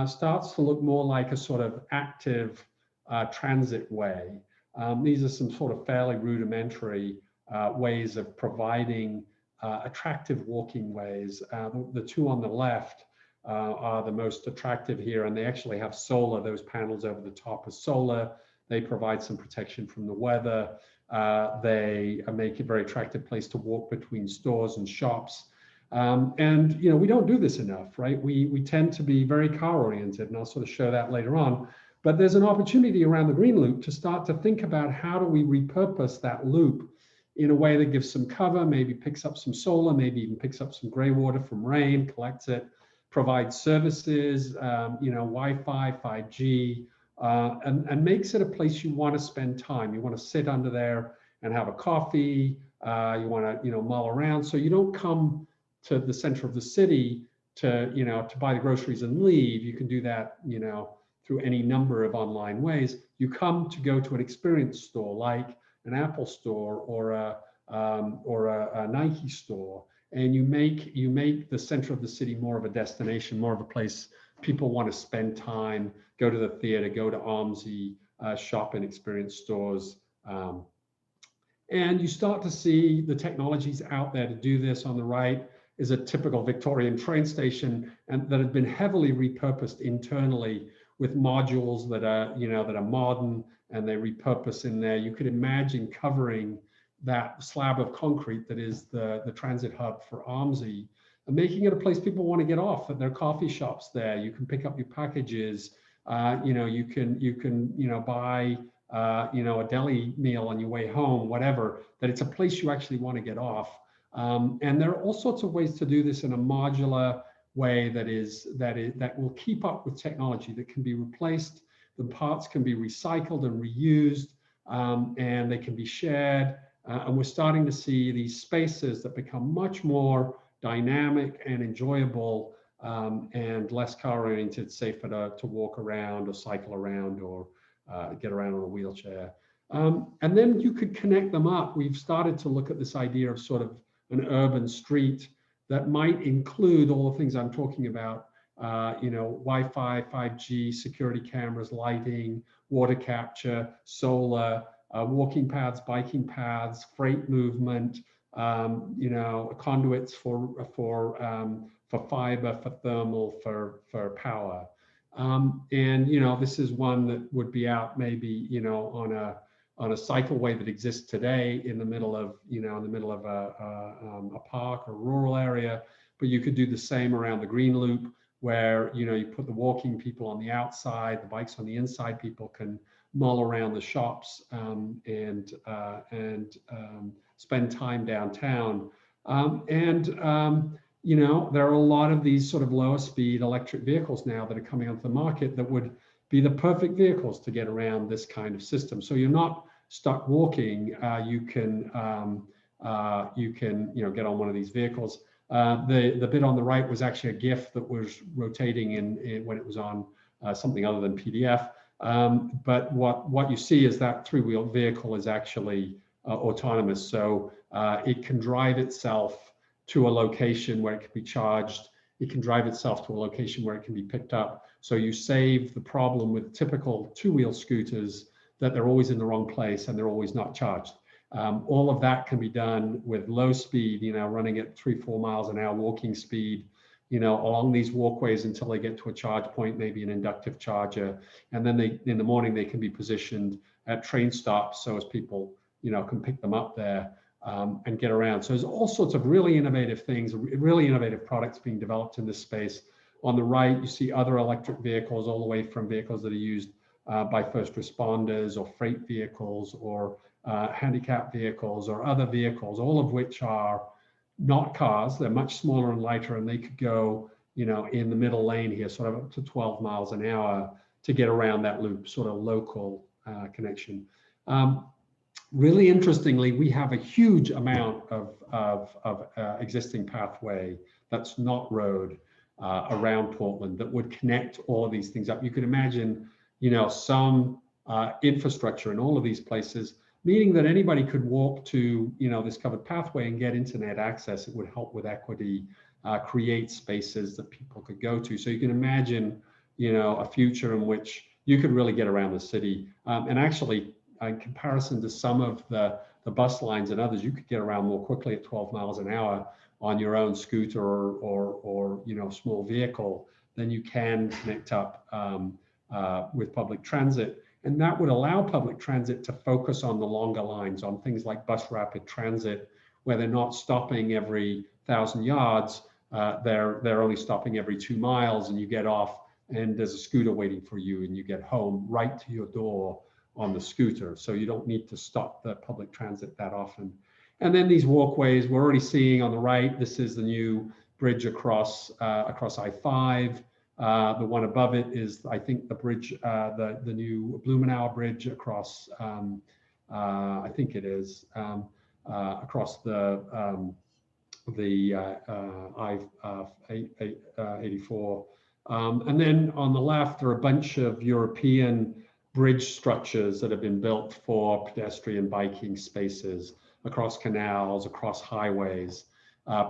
starts to look more like a sort of active transit way. These are some sort of fairly rudimentary ways of providing attractive walking ways. The two on the left are the most attractive here, and they actually have solar. Those panels over the top are solar. They provide some protection from the weather. They make a very attractive place to walk between stores and shops. And you know, we don't do this enough, right? We tend to be very car oriented, and I'll sort of show that later on. But there's an opportunity around the Green Loop to start to think about how do we repurpose that loop in a way that gives some cover, maybe picks up some solar, maybe even picks up some gray water from rain, collects it, provides services, you know, Wi-Fi, 5G, and makes it a place you want to spend time. You want to sit under there and have a coffee. You want to, you know, mull around. So you don't come to the center of the city to, you know, to buy the groceries and leave. You can do that, you know, through any number of online ways. You come to go to an experience store like an Apple store or a Nike store, and you make the center of the city more of a destination, more of a place people want to spend time, go to the theater, go to OMSI, shop in experience stores. And you start to see the technologies out there to do this. On the right is a typical Victorian train station, and that had been heavily repurposed internally with modules that are, you know, that are modern, and they repurpose in there. You could imagine covering that slab of concrete that is the transit hub for OMSI, and making it a place people want to get off. That there are coffee shops there. You can pick up your packages. You know, you can you know, buy you know, a deli meal on your way home, whatever. That it's a place you actually want to get off. And there are all sorts of ways to do this in a modular way that will keep up with technology, that can be replaced. The parts can be recycled and reused, and they can be shared. And we're starting to see these spaces that become much more dynamic and enjoyable, and less car oriented, safer to walk around or cycle around or get around on a wheelchair. And then you could connect them up. We've started to look at this idea of sort of an urban street that might include all the things I'm talking about, you know, Wi-Fi, 5G, security cameras, lighting, water capture, solar, walking paths, biking paths, freight movement, you know, conduits for fiber, for thermal, for power. And, you know, this is one that would be out maybe, you know, on a cycleway that exists today in the middle of, you know, in the middle of a park or rural area. But you could do the same around the Green Loop, where, you know, you put the walking people on the outside, the bikes on the inside. People can mull around the shops and spend time downtown. You know, there are a lot of these sort of lower speed electric vehicles now that are coming onto the market that would be the perfect vehicles to get around this kind of system. So you're not stuck walking. You can you know, get on one of these vehicles. The bit on the right was actually a GIF that was rotating in when it was on something other than PDF. But what you see is that three-wheeled vehicle is actually autonomous. So it can drive itself to a location where it can be charged. It can drive itself to a location where it can be picked up. So you save the problem with typical two-wheel scooters, that they're always in the wrong place and they're always not charged. All of that can be done with low speed, you know, running at 3-4 miles an hour walking speed, you know, along these walkways until they get to a charge point, maybe an inductive charger. And then in the morning, they can be positioned at train stops so as people, you know, can pick them up there and get around. So there's all sorts of really innovative things, really innovative products being developed in this space. On the right, you see other electric vehicles, all the way from vehicles that are used by first responders or freight vehicles or handicap vehicles or other vehicles, all of which are not cars. They're much smaller and lighter, and they could go, you know, in the middle lane here, sort of up to 12 miles an hour to get around that loop, sort of local connection. Really interestingly, we have a huge amount of existing pathway that's not road around Portland that would connect all of these things up. You can imagine, some infrastructure in all of these places, meaning that anybody could walk to, this covered pathway and get internet access. It would help with equity, create spaces that people could go to. So you can imagine, a future in which you could really get around the city. And actually, in comparison to some of the bus lines and others, you could get around more quickly at 12 miles an hour on your own scooter or small vehicle than you can connect up with public transit. And that would allow public transit to focus on the longer lines, on things like bus rapid transit, where they're not stopping every 1,000 yards. They're only stopping every 2 miles, and you get off and there's a scooter waiting for you, and you get home right to your door on the scooter. So you don't need to stop the public transit that often. And then these walkways, we're already seeing on the right, this is the new bridge across I-5. The one above it is, I think, the bridge, the new Blumenauer Bridge across, I think it is, across the I-84. And then on the left, there are a bunch of European bridge structures that have been built for pedestrian biking spaces across canals, across highways,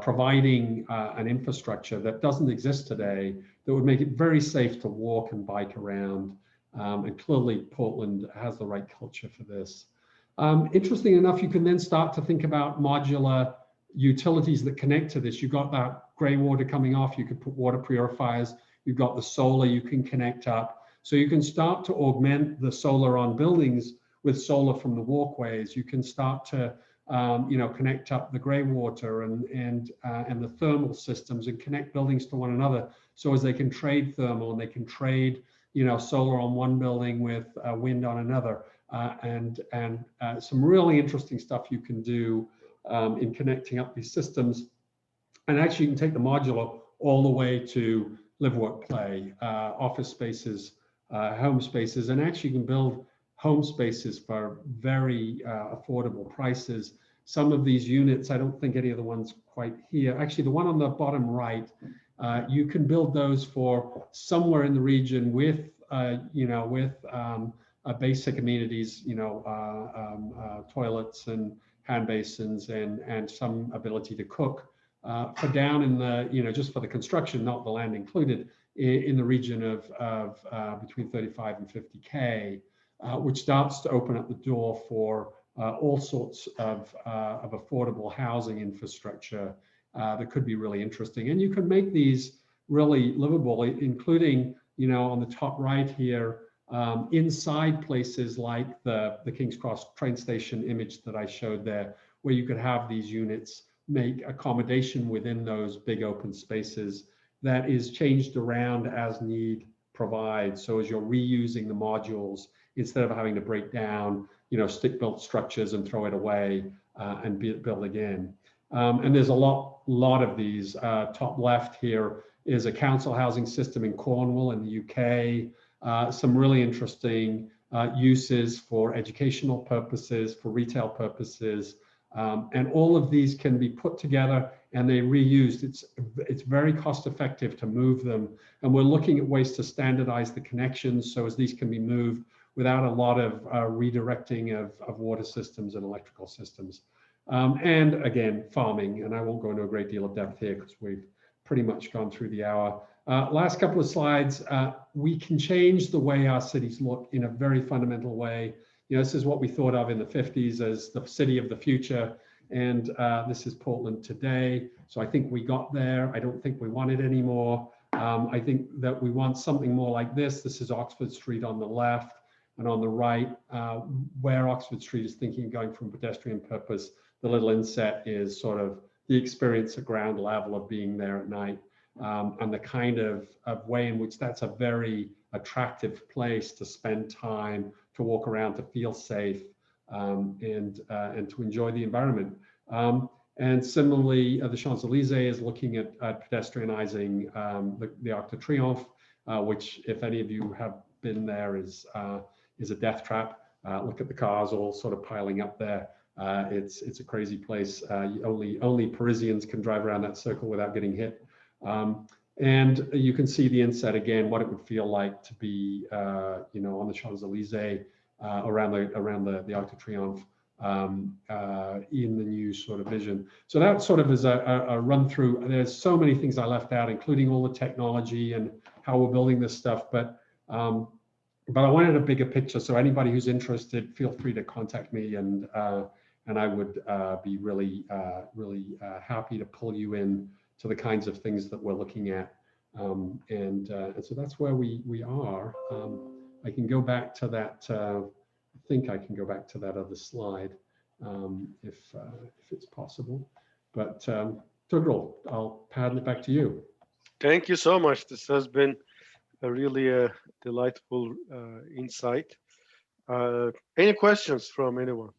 providing an infrastructure that doesn't exist today that would make it very safe to walk and bike around. And clearly Portland has the right culture for this. Interesting enough, you can then start to think about modular utilities that connect to this. You've got that gray water coming off, you could put water purifiers, you've got the solar you can connect up. So you can start to augment the solar on buildings with solar from the walkways. You can start to connect up the gray water and the thermal systems and connect buildings to one another, so as they can trade thermal and they can trade solar on one building with wind on another, and some really interesting stuff you can do in connecting up these systems. And actually, you can take the modular all the way to live, work, play, office spaces, home spaces, and actually you can build home spaces for very affordable prices. Some of these units, I don't think any of the ones quite here, actually the one on the bottom right, you can build those for somewhere in the region with, basic amenities, toilets and hand basins and some ability to cook, for down in the, just for the construction, not the land included, in the region of between 35 and 50K, which starts to open up the door for all sorts of affordable housing infrastructure that could be really interesting. And you can make these really livable, including, on the top right here, inside places like the King's Cross train station image that I showed there, where you could have these units make accommodation within those big open spaces that is changed around as need provides. So as you're reusing the modules, instead of having to break down, stick-built structures and throw it away and build again. And there's a lot of these. Top left here is a council housing system in Cornwall in the UK. Some really interesting uses for educational purposes, for retail purposes. And all of these can be put together and they reused. It's very cost effective to move them. And we're looking at ways to standardize the connections so as these can be moved without a lot of redirecting of water systems and electrical systems. And again, farming, and I won't go into a great deal of depth here because we've pretty much gone through the hour. Last couple of slides, we can change the way our cities look in a very fundamental way. This is what we thought of in the 50s as the city of the future. And this is Portland today. So I think we got there. I don't think we want it anymore. I think that we want something more like this. This is Oxford Street on the left, and on the right, where Oxford Street is thinking going from pedestrian purpose, the little inset is sort of the experience at ground level of being there at night, and the kind of way in which that's a very attractive place to spend time, to walk around, to feel safe, and to enjoy the environment. And similarly, the Champs-Élysées is looking at pedestrianizing the Arc de Triomphe, which, if any of you have been there, is a death trap. Look at the cars all sort of piling up there. It's a crazy place. Only Parisians can drive around that circle without getting hit. And you can see the inset again, what it would feel like to be, on the Champs-Élysées, around the Arc de Triomphe, in the new sort of vision. So that sort of is a run through. There's so many things I left out, including all the technology and how we're building this stuff. But I wanted a bigger picture. So anybody who's interested, feel free to contact me, and I would be really happy to pull you in to the kinds of things that we're looking at. And so that's where we are. I can go back to that. I think I can go back to that other slide if it's possible. But Tugral, I'll paddle it back to you. Thank you so much. This has been a really delightful insight. Any questions from anyone?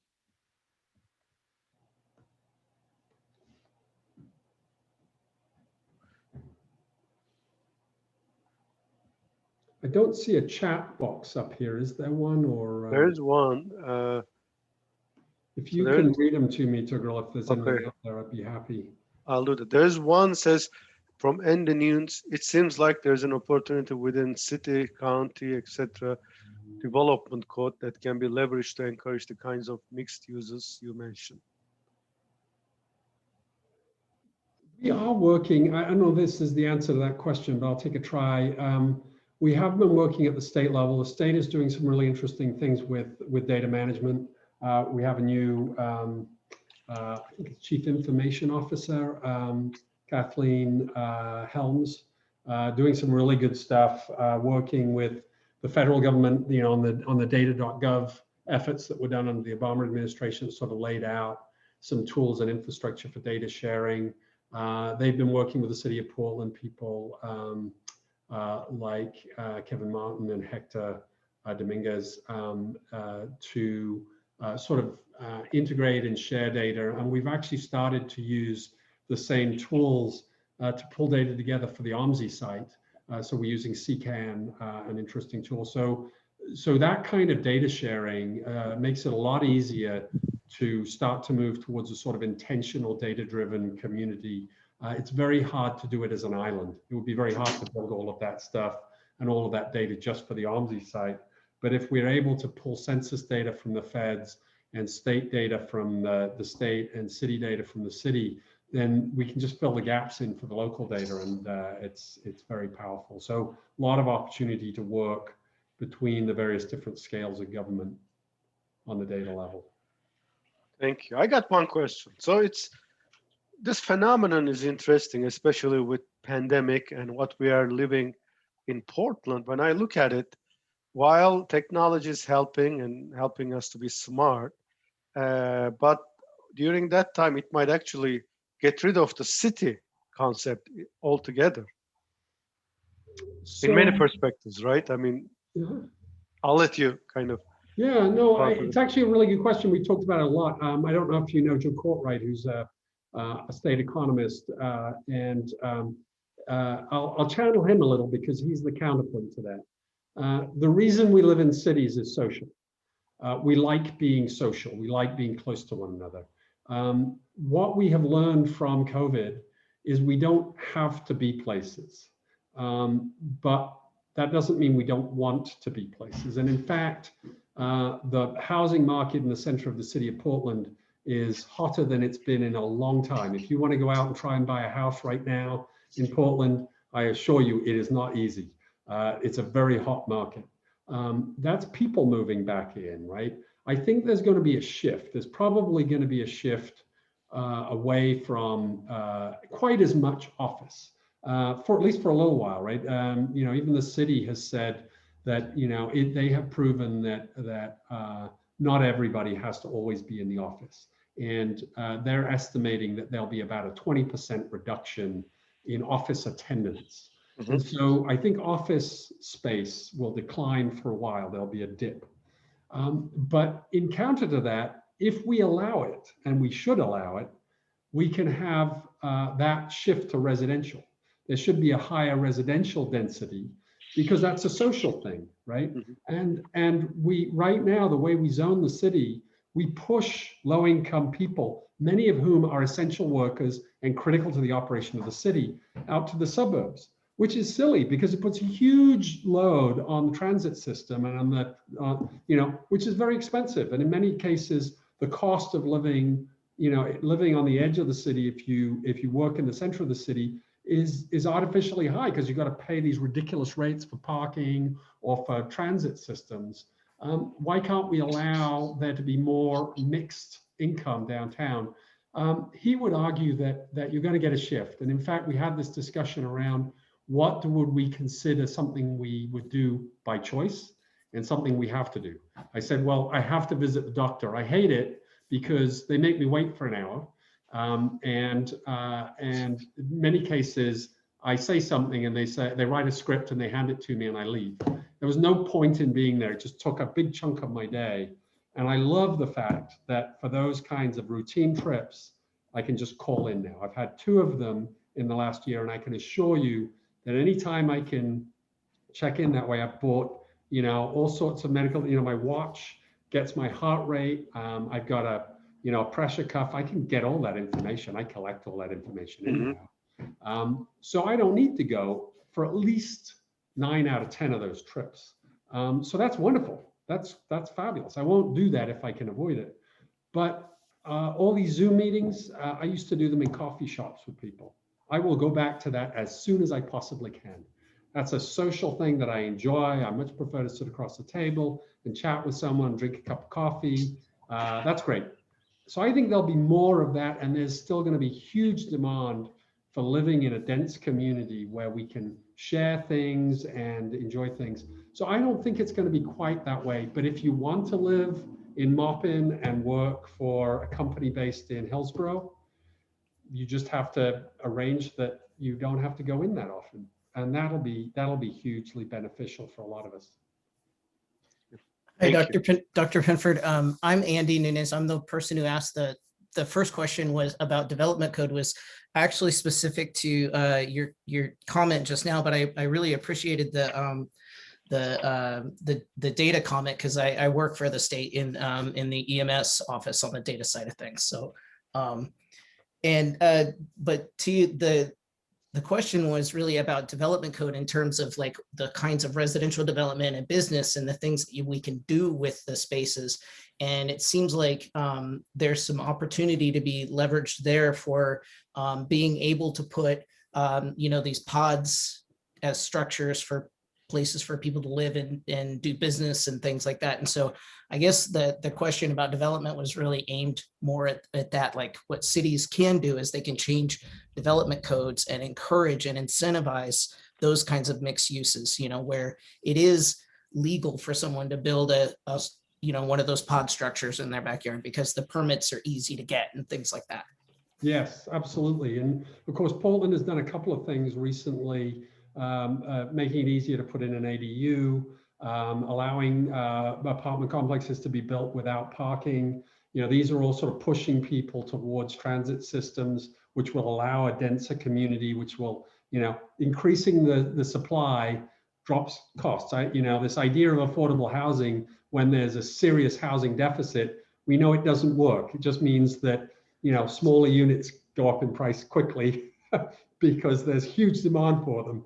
I don't see a chat box up here. Is there one? Or There's one. if you can read them to me, Tugral, if there's anything up there, I'd be happy. I'll do that. There's one says from Endenians, it seems like there's an opportunity within city, county, etc. development code that can be leveraged to encourage the kinds of mixed uses you mentioned. We are working. I know this is the answer to that question, but I'll take a try. We have been working at the state level. The state is doing some really interesting things with data management. We have a new I think it's Chief Information Officer, Kathleen Helms, doing some really good stuff, working with the federal government, on the data.gov efforts that were done under the Obama administration, sort of laid out some tools and infrastructure for data sharing. They've been working with the city of Portland people like Kevin Martin and Hector Dominguez to sort of integrate and share data. And we've actually started to use the same tools to pull data together for the OMSI site. So we're using CCAN, an interesting tool. So that kind of data sharing makes it a lot easier to start to move towards a sort of intentional data-driven community. It's very hard to do it as an island. It would be very hard to build all of that stuff and all of that data just for the OMSI site. But if we're able to pull census data from the feds and state data from the state and city data from the city, then we can just fill the gaps in for the local data, and it's very powerful. So a lot of opportunity to work between the various different scales of government on the data level. Thank you. I got one question. So this phenomenon is interesting, especially with pandemic and what we are living in Portland. When I look at it, while technology is helping us to be smart, but during that time, it might actually get rid of the city concept altogether. So, in many perspectives, right? I mean, I'll let you kind of. Yeah, no, it's actually a really good question. We talked about it a lot. I don't know if you know Joe Courtwright, who's a state economist, and I'll channel him a little because he's the counterpoint to that. The reason we live in cities is social. We like being social. We like being close to one another. What we have learned from COVID is we don't have to be places, but that doesn't mean we don't want to be places. And in fact, the housing market in the center of the city of Portland is hotter than it's been in a long time. If you want to go out and try and buy a house right now in Portland, I assure you it is not easy. It's a very hot market. That's people moving back in, right? I think there's going to be a shift. There's probably going to be a shift away from quite as much office, for at least for a little while, right? Even the city has said that they have proven that not everybody has to always be in the office, and they're estimating that there'll be about a 20% reduction in office attendance. Mm-hmm. And so I think office space will decline for a while. There'll be a dip. But in counter to that, if we allow it, and we should allow it, we can have that shift to residential. There should be a higher residential density because that's a social thing, right? And we, right now, the way we zone the city, we push low-income people, many of whom are essential workers and critical to the operation of the city, out to the suburbs, which is silly because it puts a huge load on the transit system and on the, you know, which is very expensive. And in many cases, the cost of living, you know, living on the edge of the city, if you work in the center of the city, is artificially high because you've got to pay these ridiculous rates for parking or for transit systems. Why can't we allow there to be more mixed income downtown? He would argue that you're going to get a shift. And in fact, we had this discussion around what would we consider something we would do by choice and something we have to do. I said, well, I have to visit the doctor. I hate it because they make me wait for an hour. And in many cases, I say something and they write a script and they hand it to me and I leave. There was no point in being there. It just took a big chunk of my day. And I love the fact that for those kinds of routine trips, I can just call in now. I've had 2 of them in the last year, and I can assure you that anytime I can check in that way, I've bought, you know, all sorts of medical, you know, my watch gets my heart rate. I've got a, you know, a pressure cuff. I can get all that information. I collect all that information anyhow. So I don't need to go for at least 9 out of 10 of those trips. So that's wonderful. That's fabulous. I won't do that if I can avoid it. But all these Zoom meetings, I used to do them in coffee shops with people. I will go back to that as soon as I possibly can. That's a social thing that I enjoy. I much prefer to sit across the table and chat with someone, drink a cup of coffee. That's great. So I think there'll be more of that, and there's still going to be huge demand for living in a dense community where we can share things and enjoy things. So I don't think it's going to be quite that way. But if you want to live in Maupin and work for a company based in Hillsborough, you just have to arrange that you don't have to go in that often. And that'll be hugely beneficial for a lot of us. Hi, Dr. Pinfold. I'm Andy Nunes. I'm the person who asked the first question was about development code, was actually specific to your comment just now, but I really appreciated the data comment because I work for the state in the EMS office on the data side of things. So, but to the question was really about development code in terms of like the kinds of residential development and business and the things that we can do with the spaces. And it seems like there's some opportunity to be leveraged there for being able to put, you know, these pods as structures for places for people to live and do business and things like that. And so I guess the question about development was really aimed more at that, like what cities can do is they can change development codes and encourage and incentivize those kinds of mixed uses, you know, where it is legal for someone to build a you know, one of those pod structures in their backyard because the permits are easy to get and things like that. Yes, absolutely. And of course, Portland has done a couple of things recently, making it easier to put in an ADU, allowing apartment complexes to be built without parking. You know, these are all sort of pushing people towards transit systems, which will allow a denser community, which will, you know, increasing the supply drops costs. You know, this idea of affordable housing when there's a serious housing deficit, we know it doesn't work. It just means that, you know, smaller units go up in price quickly because there's huge demand for them.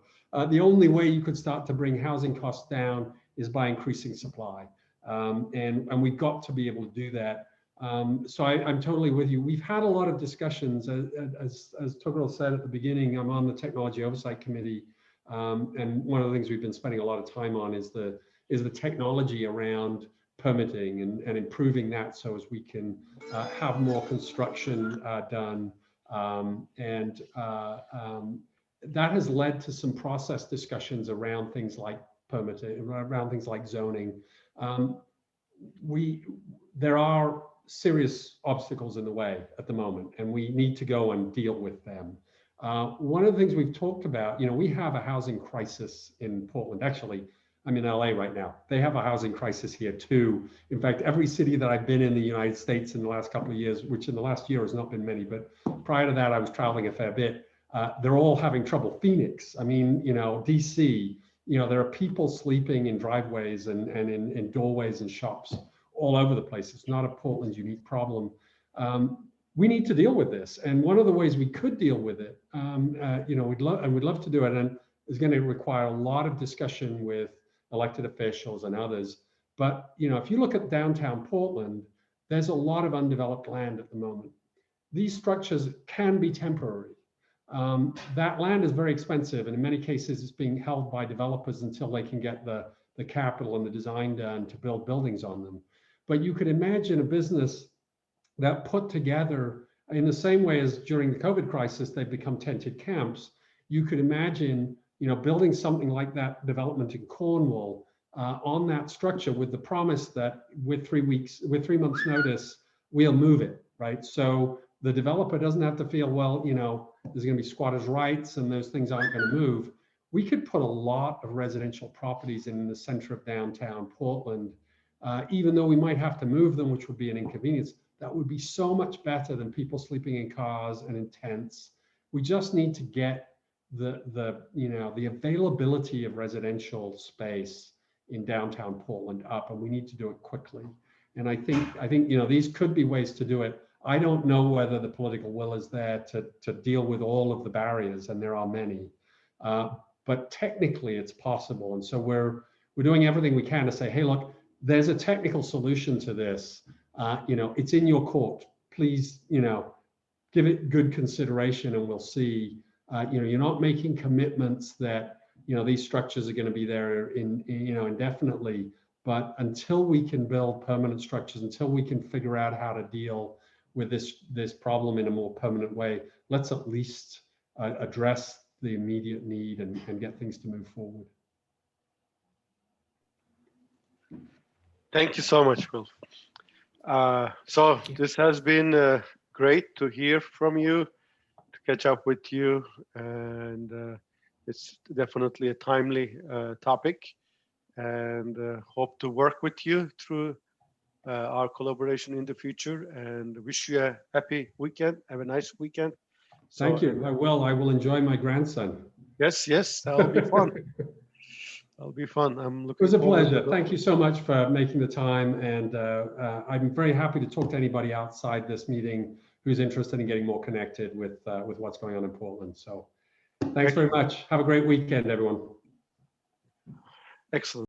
The only way you could start to bring housing costs down is by increasing supply. And we've got to be able to do that. So I'm totally with you. We've had a lot of discussions, as Tuggal said at the beginning, I'm on the Technology Oversight Committee. And one of the things we've been spending a lot of time on is the technology around permitting and improving that so as we can have more construction done. That has led to some process discussions around things like permitting, around things like zoning. There are serious obstacles in the way at the moment, and we need to go and deal with them. One of the things we've talked about, you know, we have a housing crisis in Portland. Actually, I'm in LA right now. They have a housing crisis here too. In fact, every city that I've been in the United States in the last couple of years, which in the last year has not been many, but prior to that, I was traveling a fair bit. They're all having trouble. Phoenix, I mean, you know, DC, there are people sleeping in driveways and in doorways and shops all over the place. It's not a Portland unique problem. We need to deal with this. And one of the ways we could deal with it, we'd love to do it, and it's going to require a lot of discussion with elected officials and others. But, if you look at downtown Portland, there's a lot of undeveloped land at the moment. These structures can be temporary. That land is very expensive, and in many cases it's being held by developers until they can get the capital and the design done to build buildings on them. But you could imagine a business that put together, in the same way as during the COVID crisis, they've become tented camps. You could imagine, building something like that development in Cornwall on that structure with the promise that with 3 months notice, we'll move it, right? So the developer doesn't have to feel, well, there's going to be squatters' rights and those things aren't going to move. We could put a lot of residential properties in the center of downtown Portland, even though we might have to move them, which would be an inconvenience. That would be so much better than people sleeping in cars and in tents. We just need to get the availability of residential space in downtown Portland up, and we need to do it quickly. And I think these could be ways to do it. I don't know whether the political will is there to deal with all of the barriers, and there are many. But technically, it's possible. And so we're doing everything we can to say, hey, look, there's a technical solution to this. It's in your court. Please, give it good consideration, and we'll see. You're not making commitments that these structures are going to be there indefinitely. But until we can build permanent structures, until we can figure out how to deal with this problem in a more permanent way, let's at least address the immediate need and get things to move forward. Thank you so much, Will. So this has been great to hear from you, to catch up with you, and it's definitely a timely topic, and hope to work with you through our collaboration in the future, and wish you a happy weekend. Have a nice weekend. Thank you. I will enjoy my grandson. Yes, that'll be fun. That'll be fun. I'm looking. It was a pleasure. Thank you so much for making the time, and I'm very happy to talk to anybody outside this meeting who's interested in getting more connected with what's going on in Portland. So thanks very much. Have a great weekend, everyone. Excellent.